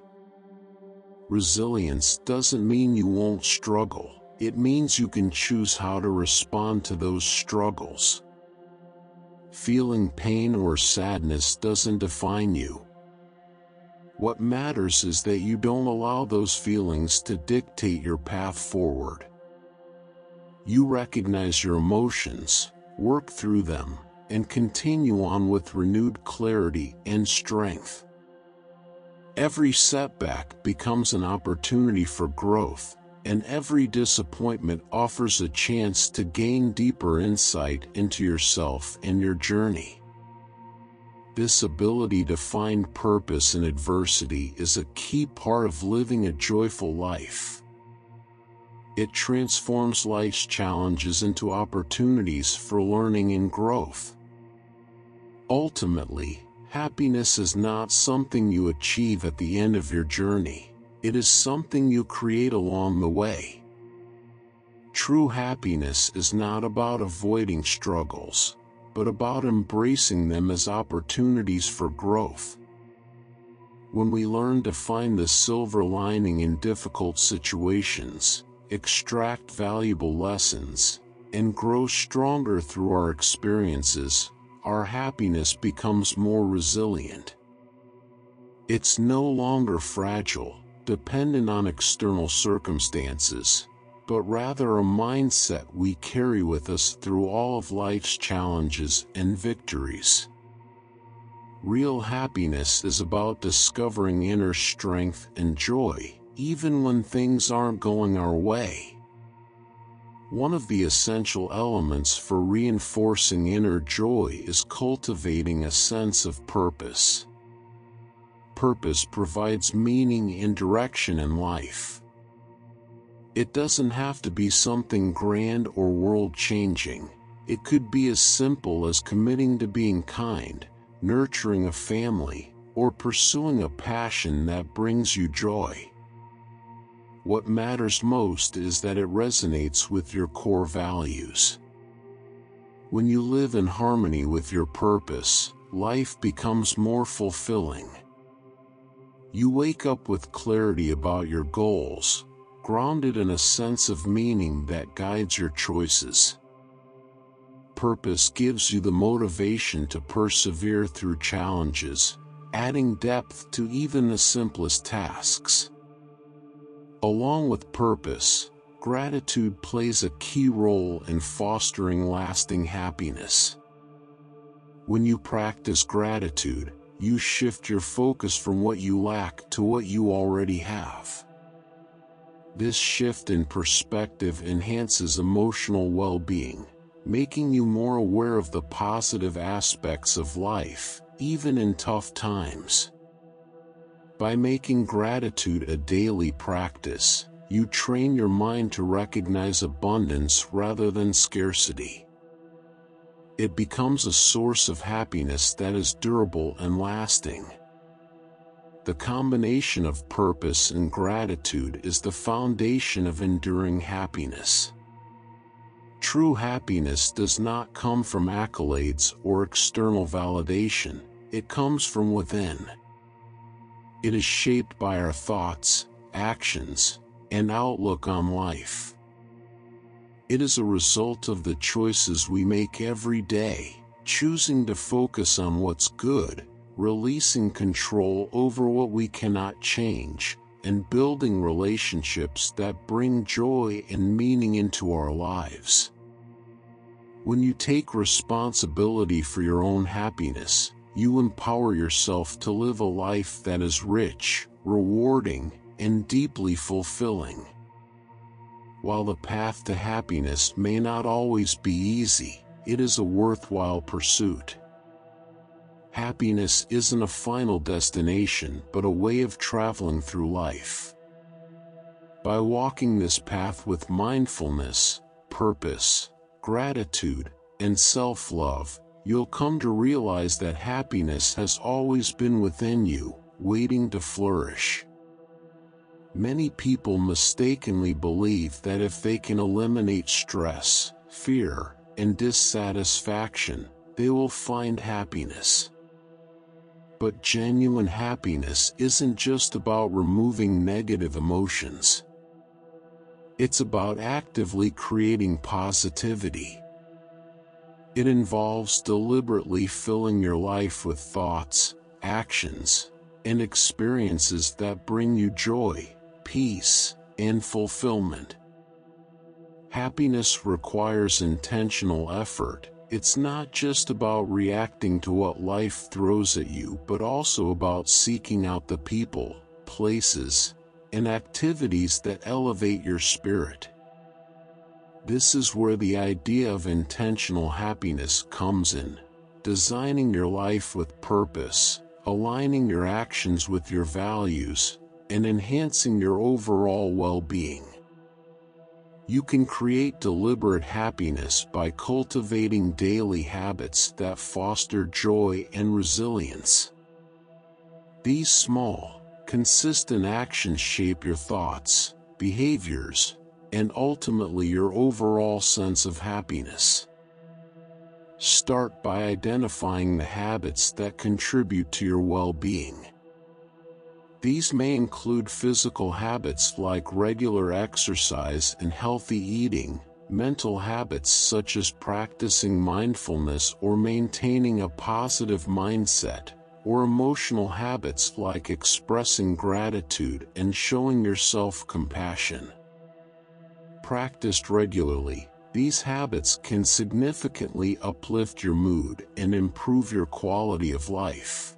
Resilience doesn't mean you won't struggle, it means you can choose how to respond to those struggles. Feeling pain or sadness doesn't define you. What matters is that you don't allow those feelings to dictate your path forward. You recognize your emotions, work through them, and continue on with renewed clarity and strength. Every setback becomes an opportunity for growth, and every disappointment offers a chance to gain deeper insight into yourself and your journey. This ability to find purpose in adversity is a key part of living a joyful life. It transforms life's challenges into opportunities for learning and growth. Ultimately, happiness is not something you achieve at the end of your journey. It is something you create along the way. True happiness is not about avoiding struggles, but about embracing them as opportunities for growth. When we learn to find the silver lining in difficult situations, extract valuable lessons, and grow stronger through our experiences, our happiness becomes more resilient. It's no longer fragile, dependent on external circumstances, but rather a mindset we carry with us through all of life's challenges and victories. Real happiness is about discovering inner strength and joy, even when things aren't going our way. One of the essential elements for reinforcing inner joy is cultivating a sense of purpose. Purpose provides meaning and direction in life. It doesn't have to be something grand or world-changing. It could be as simple as committing to being kind, nurturing a family, or pursuing a passion that brings you joy. What matters most is that it resonates with your core values. When you live in harmony with your purpose, life becomes more fulfilling. You wake up with clarity about your goals, grounded in a sense of meaning that guides your choices. Purpose gives you the motivation to persevere through challenges, adding depth to even the simplest tasks. Along with purpose, gratitude plays a key role in fostering lasting happiness. When you practice gratitude, you shift your focus from what you lack to what you already have. This shift in perspective enhances emotional well-being, making you more aware of the positive aspects of life, even in tough times. By making gratitude a daily practice, you train your mind to recognize abundance rather than scarcity. It becomes a source of happiness that is durable and lasting. The combination of purpose and gratitude is the foundation of enduring happiness. True happiness does not come from accolades or external validation, it comes from within. It is shaped by our thoughts, actions, and outlook on life. It is a result of the choices we make every day, choosing to focus on what's good, releasing control over what we cannot change, and building relationships that bring joy and meaning into our lives. When you take responsibility for your own happiness, you empower yourself to live a life that is rich, rewarding, and deeply fulfilling. While the path to happiness may not always be easy, it is a worthwhile pursuit. Happiness isn't a final destination but a way of traveling through life. By walking this path with mindfulness, purpose, gratitude, and self-love, you'll come to realize that happiness has always been within you, waiting to flourish. Many people mistakenly believe that if they can eliminate stress, fear, and dissatisfaction, they will find happiness. But genuine happiness isn't just about removing negative emotions. It's about actively creating positivity. It involves deliberately filling your life with thoughts, actions, and experiences that bring you joy, peace, and fulfillment. Happiness requires intentional effort. It's not just about reacting to what life throws at you, but also about seeking out the people, places, and activities that elevate your spirit. This is where the idea of intentional happiness comes in, designing your life with purpose, aligning your actions with your values, and enhancing your overall well-being. You can create deliberate happiness by cultivating daily habits that foster joy and resilience. These small, consistent actions shape your thoughts, behaviors, and ultimately your overall sense of happiness. Start by identifying the habits that contribute to your well-being. These may include physical habits like regular exercise and healthy eating, mental habits such as practicing mindfulness or maintaining a positive mindset, or emotional habits like expressing gratitude and showing yourself compassion. Practiced regularly, these habits can significantly uplift your mood and improve your quality of life.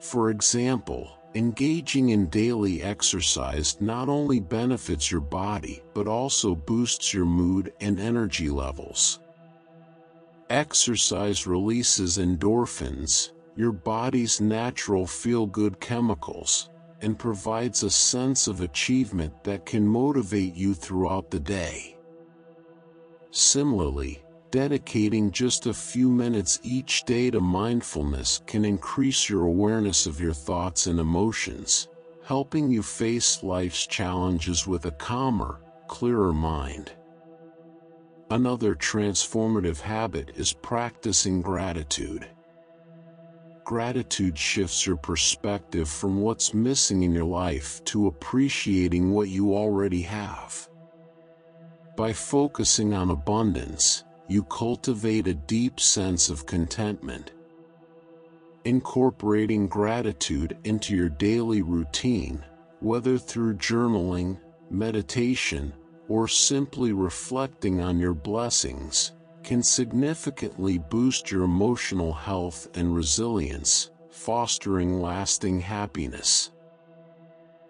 For example, engaging in daily exercise not only benefits your body but also boosts your mood and energy levels. Exercise releases endorphins, your body's natural feel-good chemicals, and provides a sense of achievement that can motivate you throughout the day. Similarly, dedicating just a few minutes each day to mindfulness can increase your awareness of your thoughts and emotions, helping you face life's challenges with a calmer, clearer mind. Another transformative habit is practicing gratitude. Gratitude shifts your perspective from what's missing in your life to appreciating what you already have. By focusing on abundance, you cultivate a deep sense of contentment. Incorporating gratitude into your daily routine, whether through journaling, meditation, or simply reflecting on your blessings, can significantly boost your emotional health and resilience, fostering lasting happiness.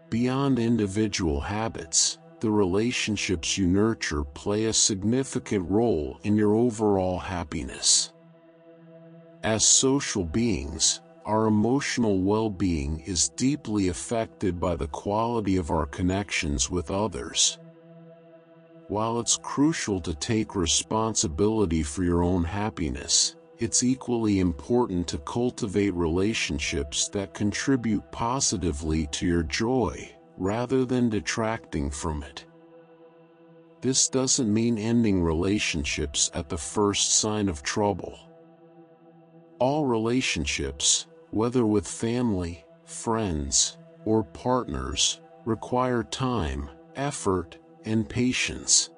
Beyond individual habits, the relationships you nurture play a significant role in your overall happiness. As social beings, our emotional well-being is deeply affected by the quality of our connections with others. While it's crucial to take responsibility for your own happiness, it's equally important to cultivate relationships that contribute positively to your joy, rather than detracting from it. This doesn't mean ending relationships at the first sign of trouble. All relationships, whether with family, friends, or partners, require time, effort, and patience.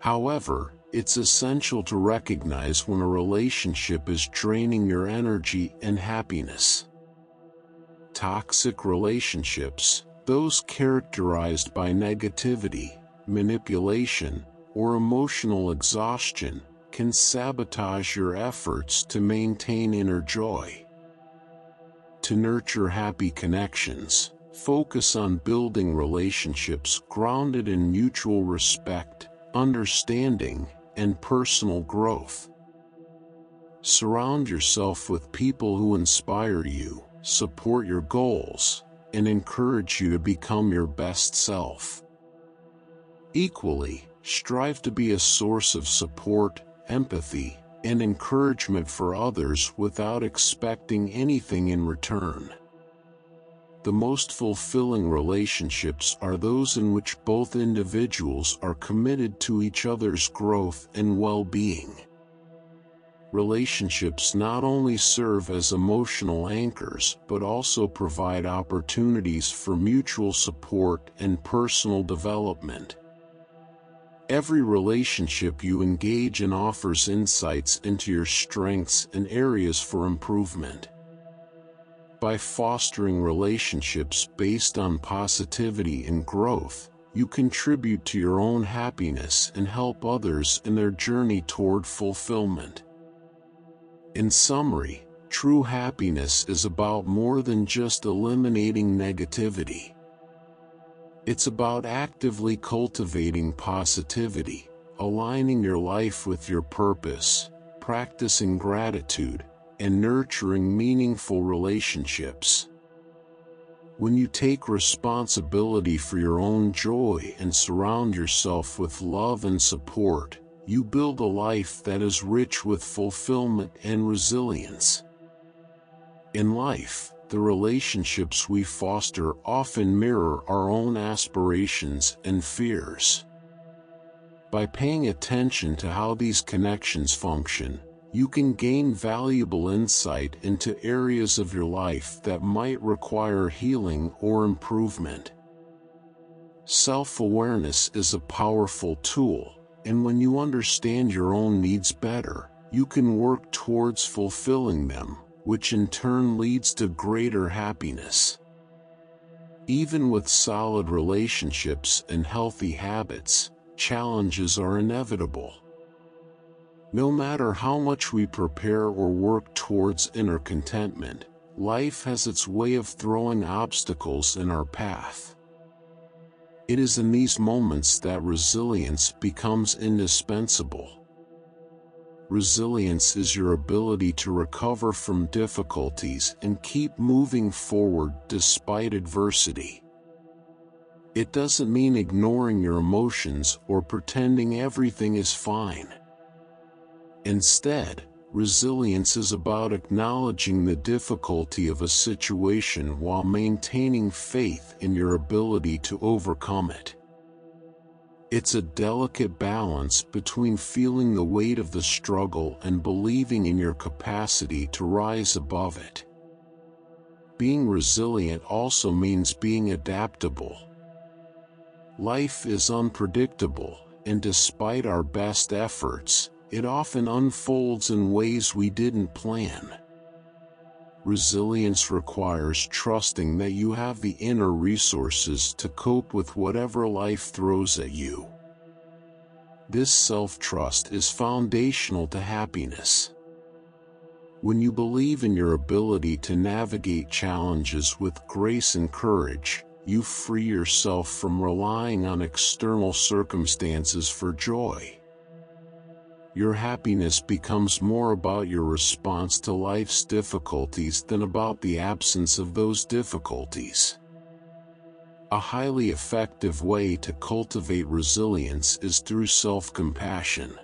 However, it's essential to recognize when a relationship is draining your energy and happiness. Toxic relationships, those characterized by negativity, manipulation, or emotional exhaustion, can sabotage your efforts to maintain inner joy. To nurture happy connections, focus on building relationships grounded in mutual respect, understanding, and personal growth. Surround yourself with people who inspire you, support your goals, and encourage you to become your best self. Equally, strive to be a source of support, empathy, and encouragement for others without expecting anything in return. The most fulfilling relationships are those in which both individuals are committed to each other's growth and well-being. Relationships not only serve as emotional anchors but also provide opportunities for mutual support and personal development. Every relationship you engage in offers insights into your strengths and areas for improvement. By fostering relationships based on positivity and growth, you contribute to your own happiness and help others in their journey toward fulfillment. In summary, true happiness is about more than just eliminating negativity. It's about actively cultivating positivity, aligning your life with your purpose, practicing gratitude, and nurturing meaningful relationships. When you take responsibility for your own joy and surround yourself with love and support, you build a life that is rich with fulfillment and resilience. In life, the relationships we foster often mirror our own aspirations and fears. By paying attention to how these connections function, you can gain valuable insight into areas of your life that might require healing or improvement. Self-awareness is a powerful tool, and when you understand your own needs better, you can work towards fulfilling them, which in turn leads to greater happiness. Even with solid relationships and healthy habits, challenges are inevitable. No matter how much we prepare or work towards inner contentment, life has its way of throwing obstacles in our path. It is in these moments that resilience becomes indispensable. Resilience is your ability to recover from difficulties and keep moving forward despite adversity. It doesn't mean ignoring your emotions or pretending everything is fine. Instead, Resilience is about acknowledging the difficulty of a situation while maintaining faith in your ability to overcome it. It's a delicate balance between feeling the weight of the struggle and believing in your capacity to rise above it. Being resilient also means being adaptable. Life is unpredictable, and despite our best efforts, it often unfolds in ways we didn't plan. Resilience requires trusting that you have the inner resources to cope with whatever life throws at you. This self-trust is foundational to happiness. When you believe in your ability to navigate challenges with grace and courage, you free yourself from relying on external circumstances for joy. Your happiness becomes more about your response to life's difficulties than about the absence of those difficulties. A highly effective way to cultivate resilience is through self-compassion.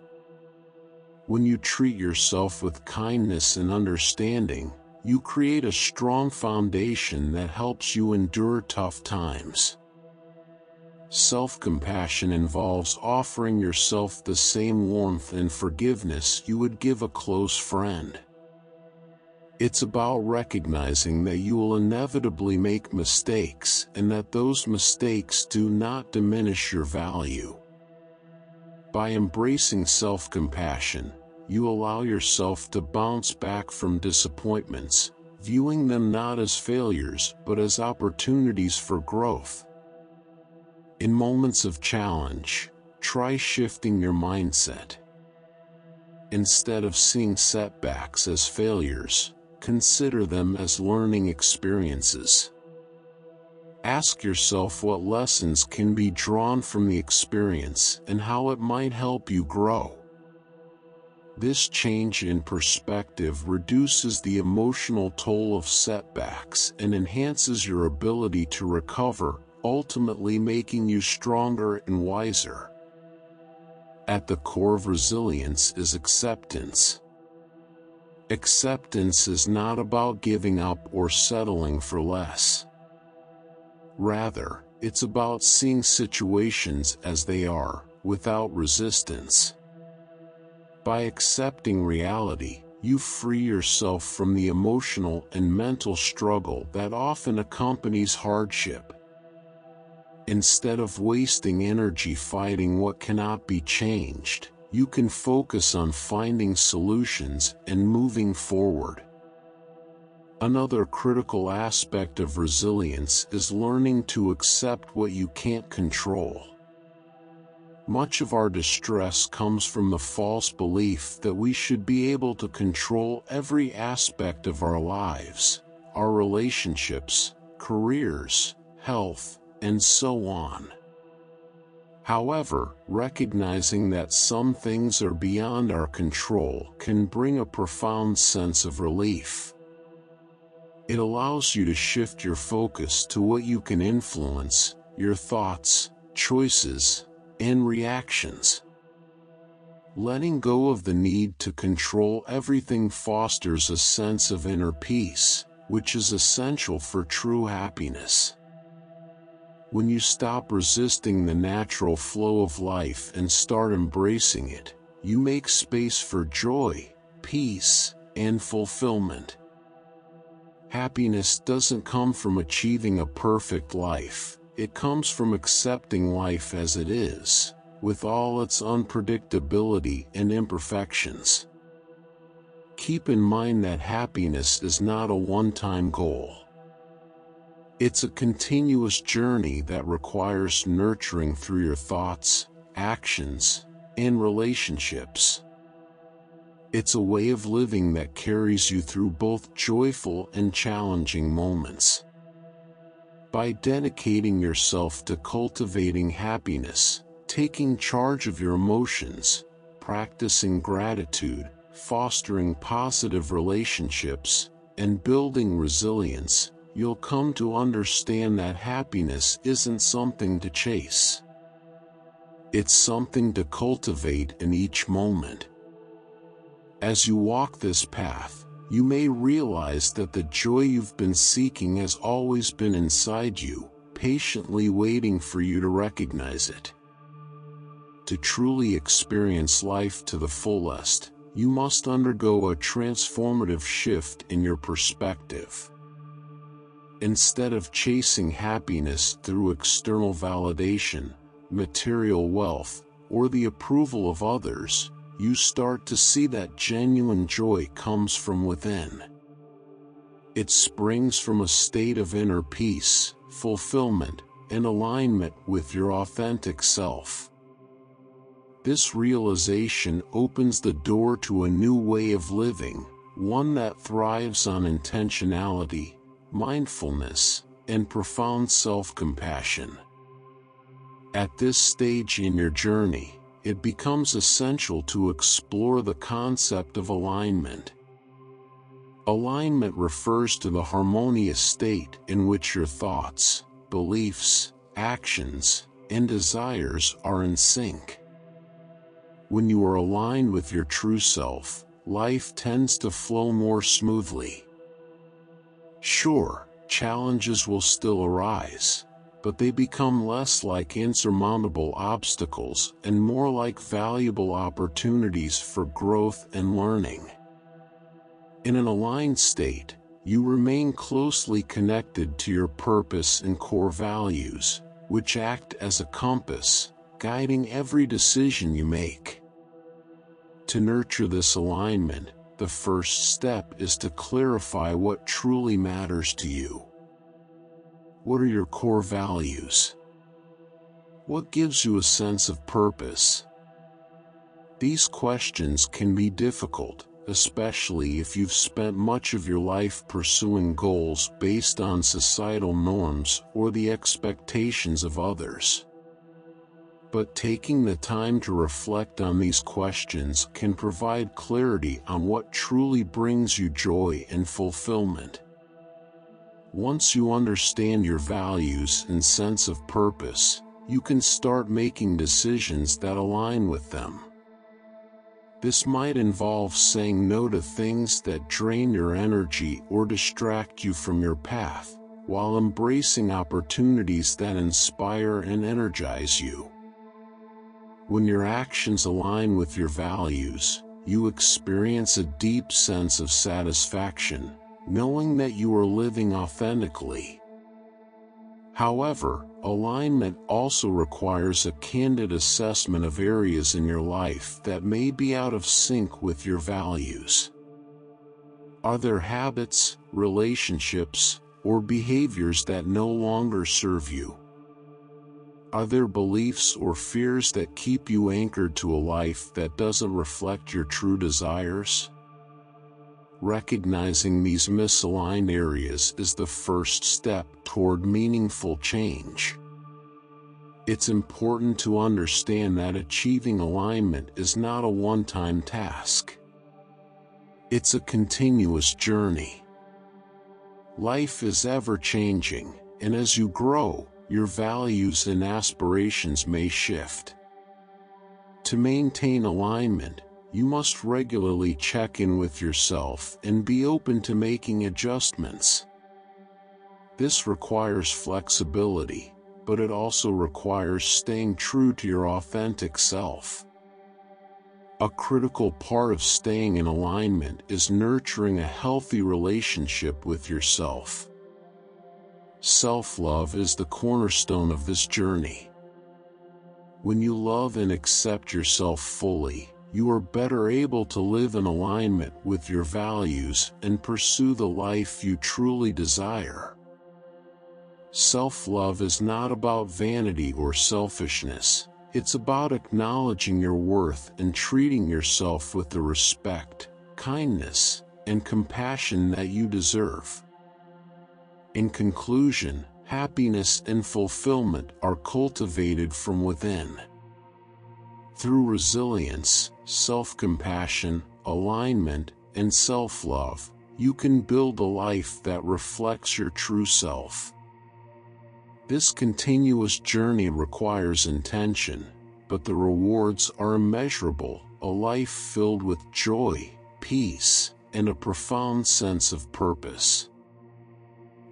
When you treat yourself with kindness and understanding, you create a strong foundation that helps you endure tough times. Self-compassion involves offering yourself the same warmth and forgiveness you would give a close friend. It's about recognizing that you will inevitably make mistakes and that those mistakes do not diminish your value. By embracing self-compassion, you allow yourself to bounce back from disappointments, viewing them not as failures but as opportunities for growth. In moments of challenge, try shifting your mindset. Instead of seeing setbacks as failures, consider them as learning experiences. Ask yourself what lessons can be drawn from the experience and how it might help you grow. This change in perspective reduces the emotional toll of setbacks and enhances your ability to recover, ultimately making you stronger and wiser. At the core of resilience is acceptance. Acceptance is not about giving up or settling for less. Rather, it's about seeing situations as they are, without resistance. By accepting reality, you free yourself from the emotional and mental struggle that often accompanies hardship. Instead of wasting energy fighting what cannot be changed, you can focus on finding solutions and moving forward. Another critical aspect of resilience is learning to accept what you can't control. Much of our distress comes from the false belief that we should be able to control every aspect of our lives, our relationships, careers, health, and so on. However, recognizing that some things are beyond our control can bring a profound sense of relief. It allows you to shift your focus to what you can influence, your thoughts, choices, and reactions. Letting go of the need to control everything fosters a sense of inner peace, which is essential for true happiness. When you stop resisting the natural flow of life and start embracing it, you make space for joy, peace, and fulfillment. Happiness doesn't come from achieving a perfect life, it comes from accepting life as it is, with all its unpredictability and imperfections. Keep in mind that happiness is not a one-time goal. It's a continuous journey that requires nurturing through your thoughts, actions, and relationships. It's a way of living that carries you through both joyful and challenging moments. By dedicating yourself to cultivating happiness, taking charge of your emotions, practicing gratitude, fostering positive relationships, and building resilience, you'll come to understand that happiness isn't something to chase. It's something to cultivate in each moment. As you walk this path, you may realize that the joy you've been seeking has always been inside you, patiently waiting for you to recognize it. To truly experience life to the fullest, you must undergo a transformative shift in your perspective. Instead of chasing happiness through external validation, material wealth, or the approval of others, you start to see that genuine joy comes from within. It springs from a state of inner peace, fulfillment, and alignment with your authentic self. This realization opens the door to a new way of living, one that thrives on intentionality, mindfulness, and profound self-compassion. At this stage in your journey, it becomes essential to explore the concept of alignment. Alignment refers to the harmonious state in which your thoughts, beliefs, actions, and desires are in sync. When you are aligned with your true self, life tends to flow more smoothly. Sure, challenges will still arise, but they become less like insurmountable obstacles and more like valuable opportunities for growth and learning. In an aligned state, you remain closely connected to your purpose and core values, which act as a compass, guiding every decision you make. To nurture this alignment, the first step is to clarify what truly matters to you. What are your core values? What gives you a sense of purpose? These questions can be difficult, especially if you've spent much of your life pursuing goals based on societal norms or the expectations of others. But taking the time to reflect on these questions can provide clarity on what truly brings you joy and fulfillment. Once you understand your values and sense of purpose, you can start making decisions that align with them. This might involve saying no to things that drain your energy or distract you from your path, while embracing opportunities that inspire and energize you. When your actions align with your values, you experience a deep sense of satisfaction, knowing that you are living authentically. However, alignment also requires a candid assessment of areas in your life that may be out of sync with your values. Are there habits, relationships, or behaviors that no longer serve you? Are there beliefs or fears that keep you anchored to a life that doesn't reflect your true desires? Recognizing these misaligned areas is the first step toward meaningful change. It's important to understand that achieving alignment is not a one-time task. It's a continuous journey. Life is ever-changing, and as you grow, your values and aspirations may shift. To maintain alignment, you must regularly check in with yourself and be open to making adjustments. This requires flexibility, but it also requires staying true to your authentic self. A critical part of staying in alignment is nurturing a healthy relationship with yourself. Self-love is the cornerstone of this journey. When you love and accept yourself fully, you are better able to live in alignment with your values and pursue the life you truly desire. Self-love is not about vanity or selfishness. It's about acknowledging your worth and treating yourself with the respect, kindness, and compassion that you deserve. In conclusion, happiness and fulfillment are cultivated from within. Through resilience, self-compassion, alignment, and self-love, you can build a life that reflects your true self. This continuous journey requires intention, but the rewards are immeasurable, a life filled with joy, peace, and a profound sense of purpose.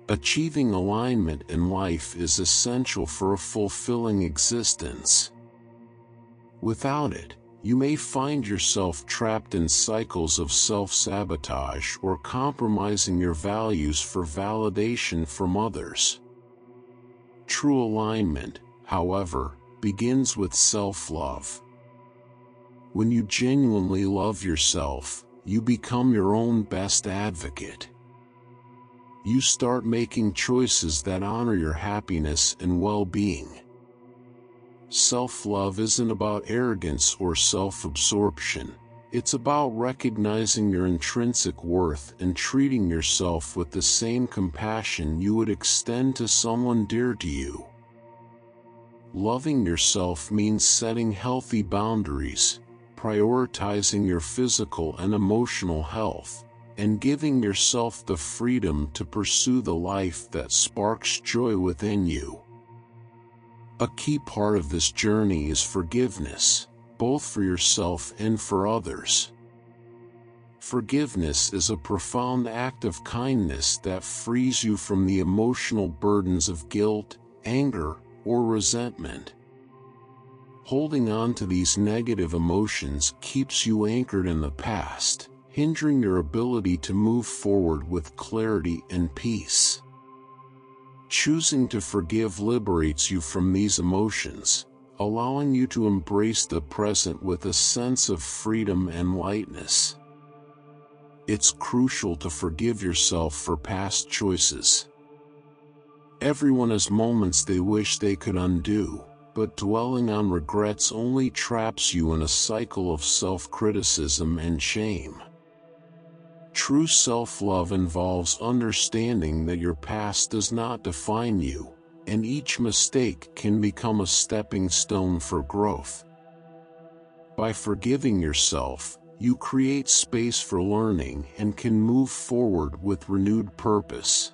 Achieving alignment in life is essential for a fulfilling existence. Without it, you may find yourself trapped in cycles of self-sabotage or compromising your values for validation from others. True alignment, however, begins with self-love. When you genuinely love yourself, you become your own best advocate. You start making choices that honor your happiness and well-being. Self-love isn't about arrogance or self-absorption. It's about recognizing your intrinsic worth and treating yourself with the same compassion you would extend to someone dear to you. Loving yourself means setting healthy boundaries, prioritizing your physical and emotional health, and giving yourself the freedom to pursue the life that sparks joy within you. A key part of this journey is forgiveness, both for yourself and for others. Forgiveness is a profound act of kindness that frees you from the emotional burdens of guilt, anger, or resentment. Holding on to these negative emotions keeps you anchored in the past, hindering your ability to move forward with clarity and peace. Choosing to forgive liberates you from these emotions, allowing you to embrace the present with a sense of freedom and lightness. It's crucial to forgive yourself for past choices. Everyone has moments they wish they could undo, but dwelling on regrets only traps you in a cycle of self-criticism and shame. True self-love involves understanding that your past does not define you, and each mistake can become a stepping stone for growth. By forgiving yourself, you create space for learning and can move forward with renewed purpose.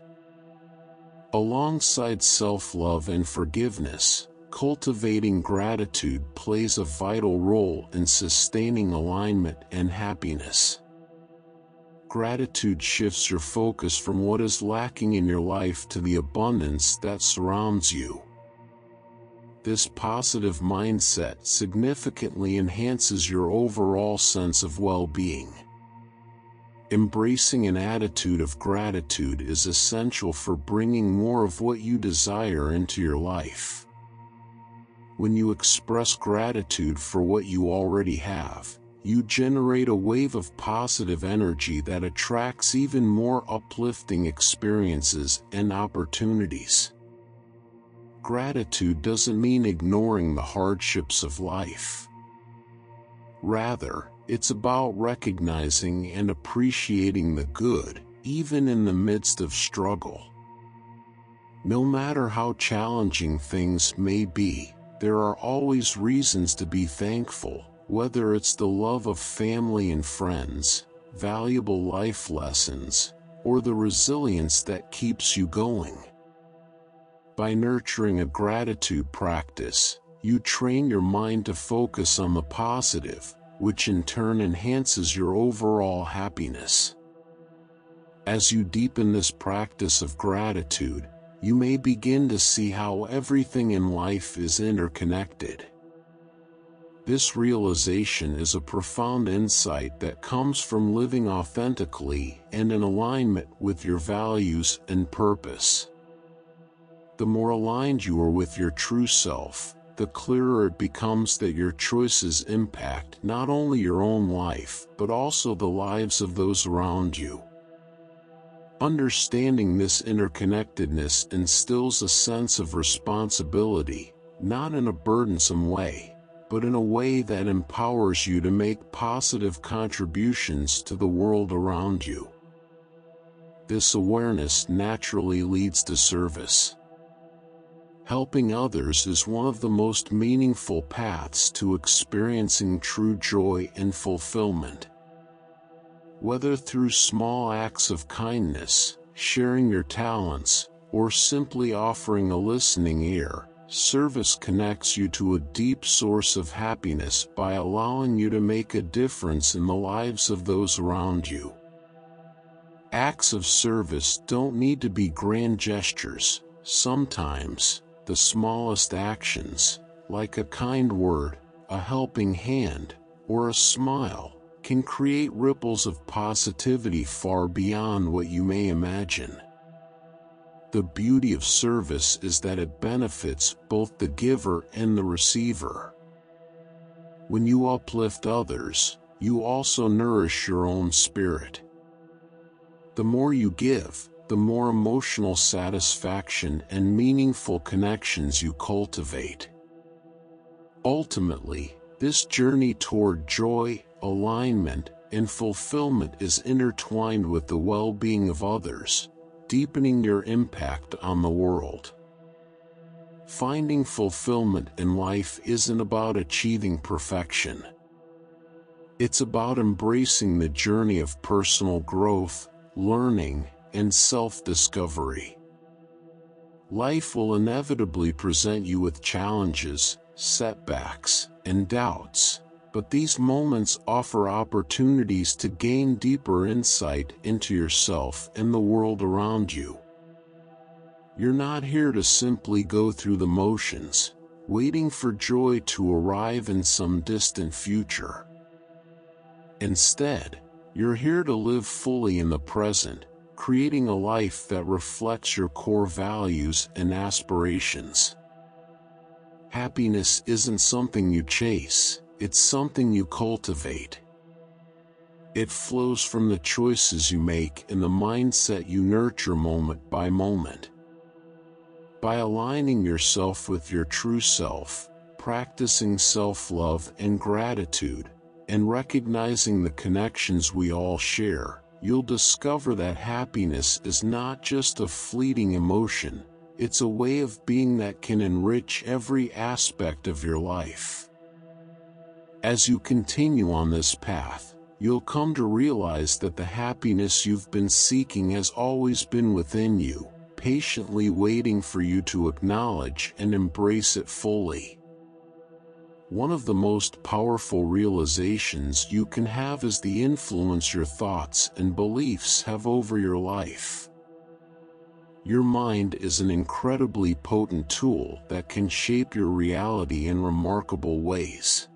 Alongside self-love and forgiveness, cultivating gratitude plays a vital role in sustaining alignment and happiness. Gratitude shifts your focus from what is lacking in your life to the abundance that surrounds you. This positive mindset significantly enhances your overall sense of well-being. Embracing an attitude of gratitude is essential for bringing more of what you desire into your life. When you express gratitude for what you already have, you generate a wave of positive energy that attracts even more uplifting experiences and opportunities. Gratitude doesn't mean ignoring the hardships of life. Rather, it's about recognizing and appreciating the good, even in the midst of struggle. No matter how challenging things may be, there are always reasons to be thankful. Whether it's the love of family and friends, valuable life lessons, or the resilience that keeps you going. By nurturing a gratitude practice, you train your mind to focus on the positive, which in turn enhances your overall happiness. As you deepen this practice of gratitude, you may begin to see how everything in life is interconnected. This realization is a profound insight that comes from living authentically and in alignment with your values and purpose. The more aligned you are with your true self, the clearer it becomes that your choices impact not only your own life, but also the lives of those around you. Understanding this interconnectedness instills a sense of responsibility, not in a burdensome way, but in a way that empowers you to make positive contributions to the world around you. This awareness naturally leads to service. Helping others is one of the most meaningful paths to experiencing true joy and fulfillment. Whether through small acts of kindness, sharing your talents, or simply offering a listening ear, Service connects you to a deep source of happiness by allowing you to make a difference in the lives of those around you. Acts of service don't need to be grand gestures. Sometimes, the smallest actions, like a kind word, a helping hand, or a smile, can create ripples of positivity far beyond what you may imagine. The beauty of service is that it benefits both the giver and the receiver. When you uplift others, you also nourish your own spirit. The more you give, the more emotional satisfaction and meaningful connections you cultivate. Ultimately, this journey toward joy, alignment, and fulfillment is intertwined with the well-being of others, deepening your impact on the world. Finding fulfillment in life isn't about achieving perfection. It's about embracing the journey of personal growth, learning, and self-discovery. Life will inevitably present you with challenges, setbacks, and doubts, but these moments offer opportunities to gain deeper insight into yourself and the world around you. You're not here to simply go through the motions, waiting for joy to arrive in some distant future. Instead, you're here to live fully in the present, creating a life that reflects your core values and aspirations. Happiness isn't something you chase, it's something you cultivate. It flows from the choices you make and the mindset you nurture moment by moment. By aligning yourself with your true self, practicing self-love and gratitude, and recognizing the connections we all share, you'll discover that happiness is not just a fleeting emotion, it's a way of being that can enrich every aspect of your life. As you continue on this path, you'll come to realize that the happiness you've been seeking has always been within you, patiently waiting for you to acknowledge and embrace it fully. One of the most powerful realizations you can have is the influence your thoughts and beliefs have over your life. Your mind is an incredibly potent tool that can shape your reality in remarkable ways.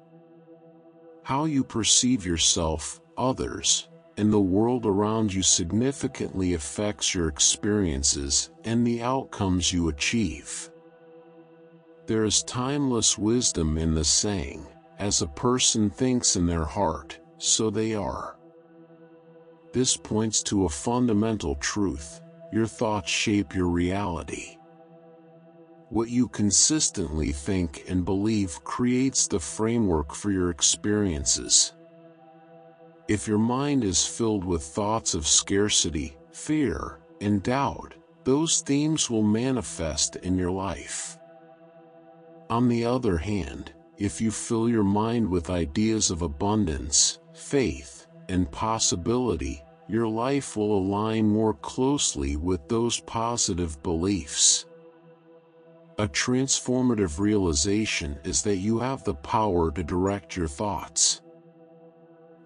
How you perceive yourself, others, and the world around you significantly affects your experiences and the outcomes you achieve. There is timeless wisdom in the saying, "As a person thinks in their heart, so they are." This points to a fundamental truth: your thoughts shape your reality. What you consistently think and believe creates the framework for your experiences. If your mind is filled with thoughts of scarcity, fear, and doubt, those themes will manifest in your life. On the other hand, if you fill your mind with ideas of abundance, faith, and possibility, your life will align more closely with those positive beliefs. A transformative realization is that you have the power to direct your thoughts.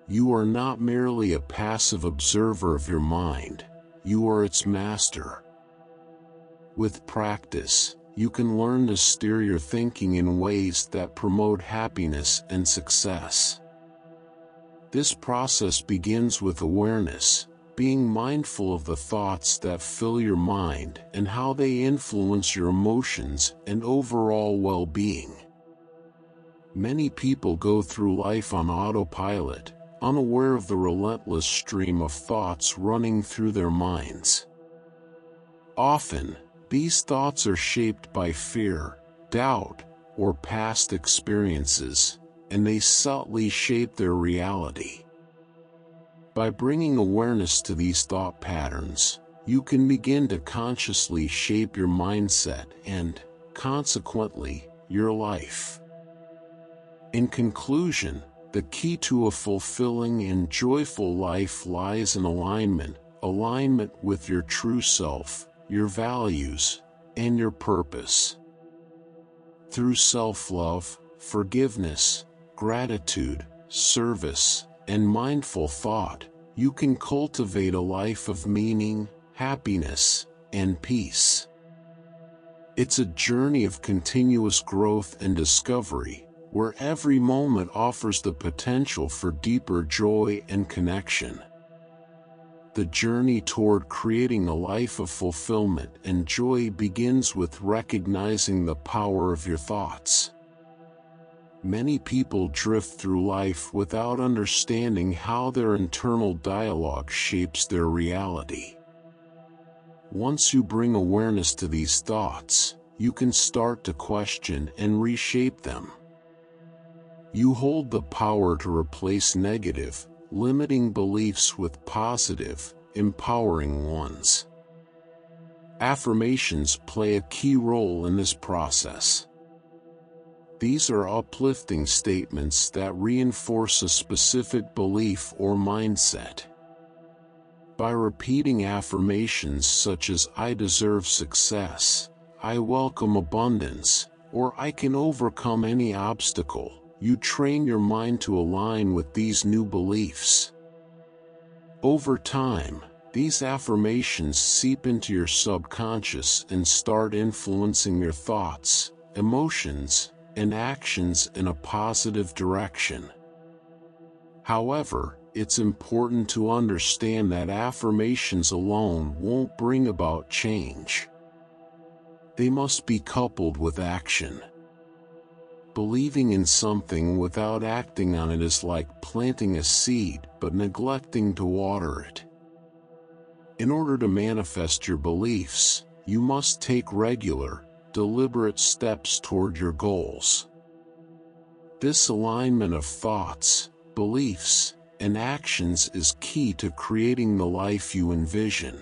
You are not merely a passive observer of your mind, you are its master. With practice, you can learn to steer your thinking in ways that promote happiness and success. This process begins with awareness, being mindful of the thoughts that fill your mind and how they influence your emotions and overall well-being. Many people go through life on autopilot, unaware of the relentless stream of thoughts running through their minds. Often, these thoughts are shaped by fear, doubt, or past experiences, and they subtly shape their reality. By bringing awareness to these thought patterns, you can begin to consciously shape your mindset and, consequently, your life. In conclusion, the key to a fulfilling and joyful life lies in alignment with your true self, your values, and your purpose. Through self-love, forgiveness, gratitude, service, and mindful thought, you can cultivate a life of meaning, happiness, and peace. It's a journey of continuous growth and discovery, where every moment offers the potential for deeper joy and connection. The journey toward creating a life of fulfillment and joy begins with recognizing the power of your thoughts. Many people drift through life without understanding how their internal dialogue shapes their reality. Once you bring awareness to these thoughts, you can start to question and reshape them. You hold the power to replace negative, limiting beliefs with positive, empowering ones. Affirmations play a key role in this process. These are uplifting statements that reinforce a specific belief or mindset. By repeating affirmations such as "I deserve success," "I welcome abundance," or "I can overcome any obstacle," you train your mind to align with these new beliefs. Over time, these affirmations seep into your subconscious and start influencing your thoughts, emotions, and actions in a positive direction. However, it's important to understand that affirmations alone won't bring about change. They must be coupled with action. Believing in something without acting on it is like planting a seed but neglecting to water it. In order to manifest your beliefs, you must take regular, deliberate steps toward your goals. This alignment of thoughts, beliefs, and actions is key to creating the life you envision.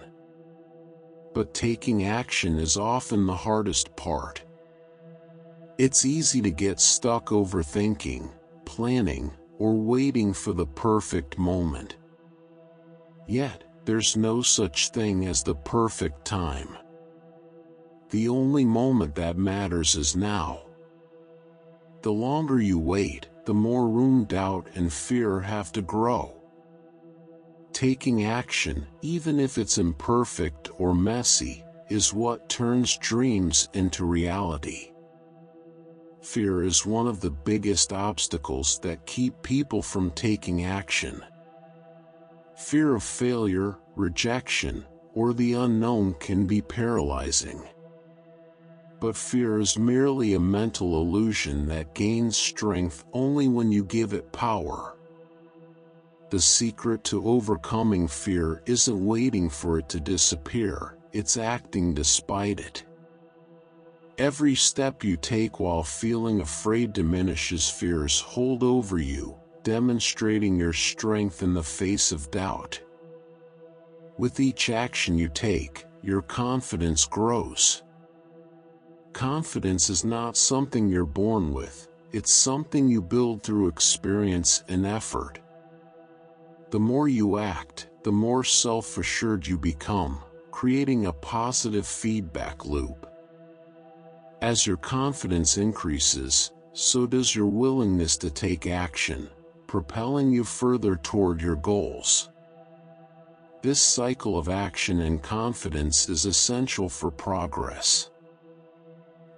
But taking action is often the hardest part. It's easy to get stuck overthinking, planning, or waiting for the perfect moment. Yet, there's no such thing as the perfect time. The only moment that matters is now. The longer you wait, the more room doubt and fear have to grow. Taking action, even if it's imperfect or messy, is what turns dreams into reality. Fear is one of the biggest obstacles that keep people from taking action. Fear of failure, rejection, or the unknown can be paralyzing. But fear is merely a mental illusion that gains strength only when you give it power. The secret to overcoming fear isn't waiting for it to disappear, it's acting despite it. Every step you take while feeling afraid diminishes fear's hold over you, demonstrating your strength in the face of doubt. With each action you take, your confidence grows. Confidence is not something you're born with, it's something you build through experience and effort. The more you act, the more self-assured you become, creating a positive feedback loop. As your confidence increases, so does your willingness to take action, propelling you further toward your goals. This cycle of action and confidence is essential for progress.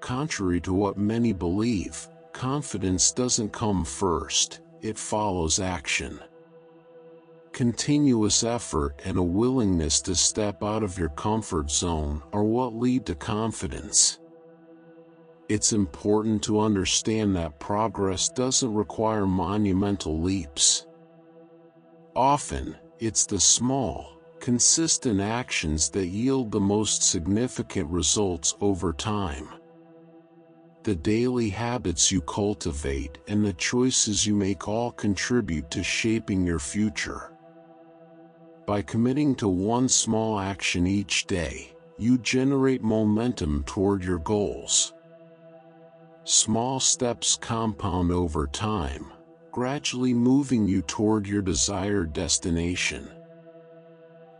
Contrary to what many believe, confidence doesn't come first, it follows action. Continuous effort and a willingness to step out of your comfort zone are what lead to confidence. It's important to understand that progress doesn't require monumental leaps. Often, it's the small, consistent actions that yield the most significant results over time. The daily habits you cultivate and the choices you make all contribute to shaping your future. By committing to one small action each day, you generate momentum toward your goals. Small steps compound over time, gradually moving you toward your desired destination.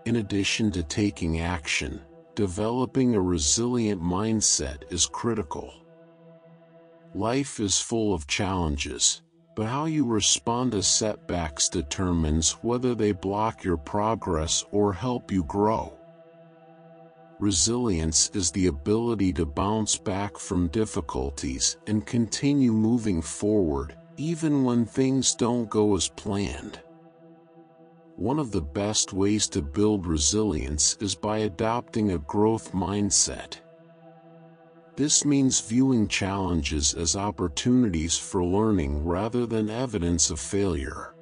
In addition to taking action, developing a resilient mindset is critical. Life is full of challenges, but how you respond to setbacks determines whether they block your progress or help you grow. Resilience is the ability to bounce back from difficulties and continue moving forward, even when things don't go as planned. One of the best ways to build resilience is by adopting a growth mindset. This means viewing challenges as opportunities for learning rather than evidence of failure.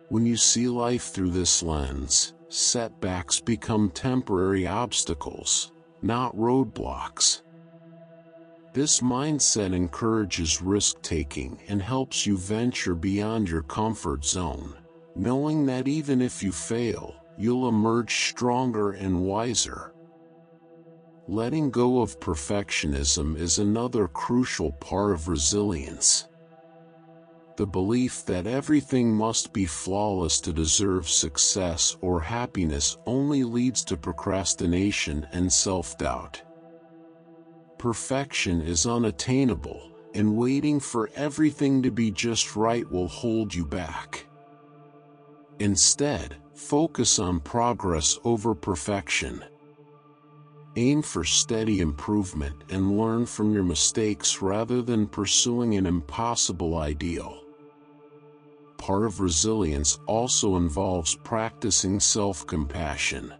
When you see life through this lens, setbacks become temporary obstacles, not roadblocks. This mindset encourages risk-taking and helps you venture beyond your comfort zone, knowing that even if you fail, you'll emerge stronger and wiser. Letting go of perfectionism is another crucial part of resilience. The belief that everything must be flawless to deserve success or happiness only leads to procrastination and self-doubt. Perfection is unattainable, and waiting for everything to be just right will hold you back. Instead, focus on progress over perfection. Aim for steady improvement and learn from your mistakes rather than pursuing an impossible ideal. Part of resilience also involves practicing self-compassion.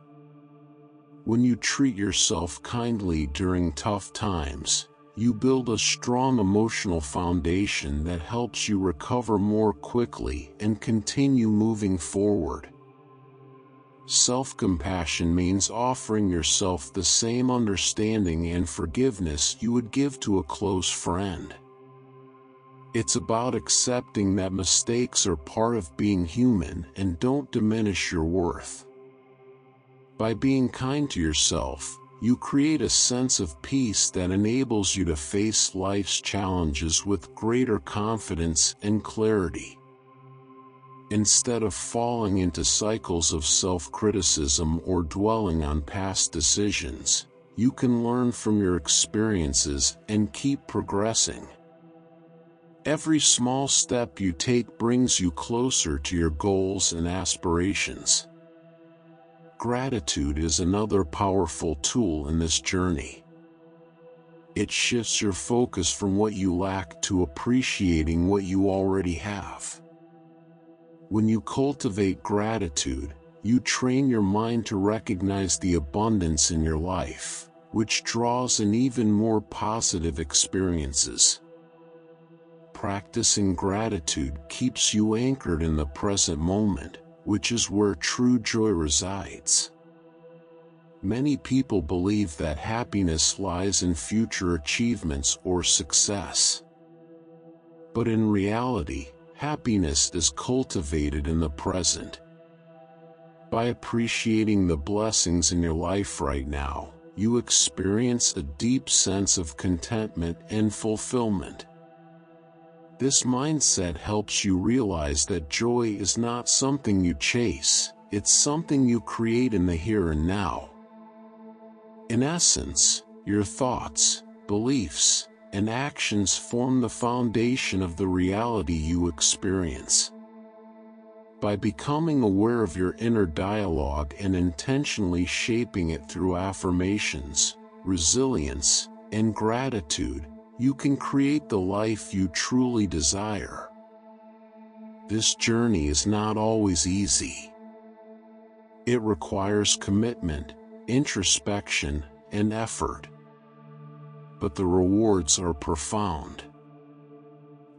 When you treat yourself kindly during tough times, you build a strong emotional foundation that helps you recover more quickly and continue moving forward. Self-compassion means offering yourself the same understanding and forgiveness you would give to a close friend. It's about accepting that mistakes are part of being human and don't diminish your worth. By being kind to yourself, you create a sense of peace that enables you to face life's challenges with greater confidence and clarity. Instead of falling into cycles of self-criticism or dwelling on past decisions, you can learn from your experiences and keep progressing. Every small step you take brings you closer to your goals and aspirations. Gratitude is another powerful tool in this journey. It shifts your focus from what you lack to appreciating what you already have. When you cultivate gratitude, you train your mind to recognize the abundance in your life, which draws in even more positive experiences. Practicing gratitude keeps you anchored in the present moment, which is where true joy resides. Many people believe that happiness lies in future achievements or success. But in reality, happiness is cultivated in the present. By appreciating the blessings in your life right now, you experience a deep sense of contentment and fulfillment. This mindset helps you realize that joy is not something you chase, it's something you create in the here and now. In essence, your thoughts, beliefs, and actions form the foundation of the reality you experience. By becoming aware of your inner dialogue and intentionally shaping it through affirmations, resilience, and gratitude, you can create the life you truly desire. This journey is not always easy. It requires commitment, introspection, and effort. But the rewards are profound.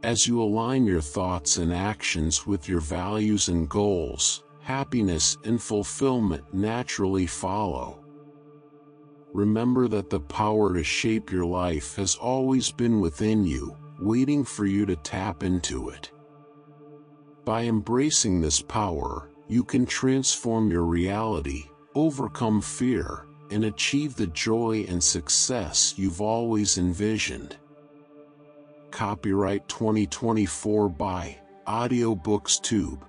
As you align your thoughts and actions with your values and goals, happiness and fulfillment naturally follow. Remember that the power to shape your life has always been within you, waiting for you to tap into it. By embracing this power, you can transform your reality, overcome fear, and achieve the joy and success you've always envisioned. Copyright 2024 by AudioBooksTube.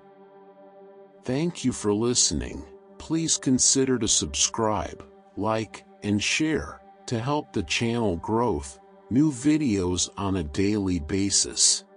Thank you for listening. Please consider to subscribe, like, and share to help the channel growth. New videos on a daily basis.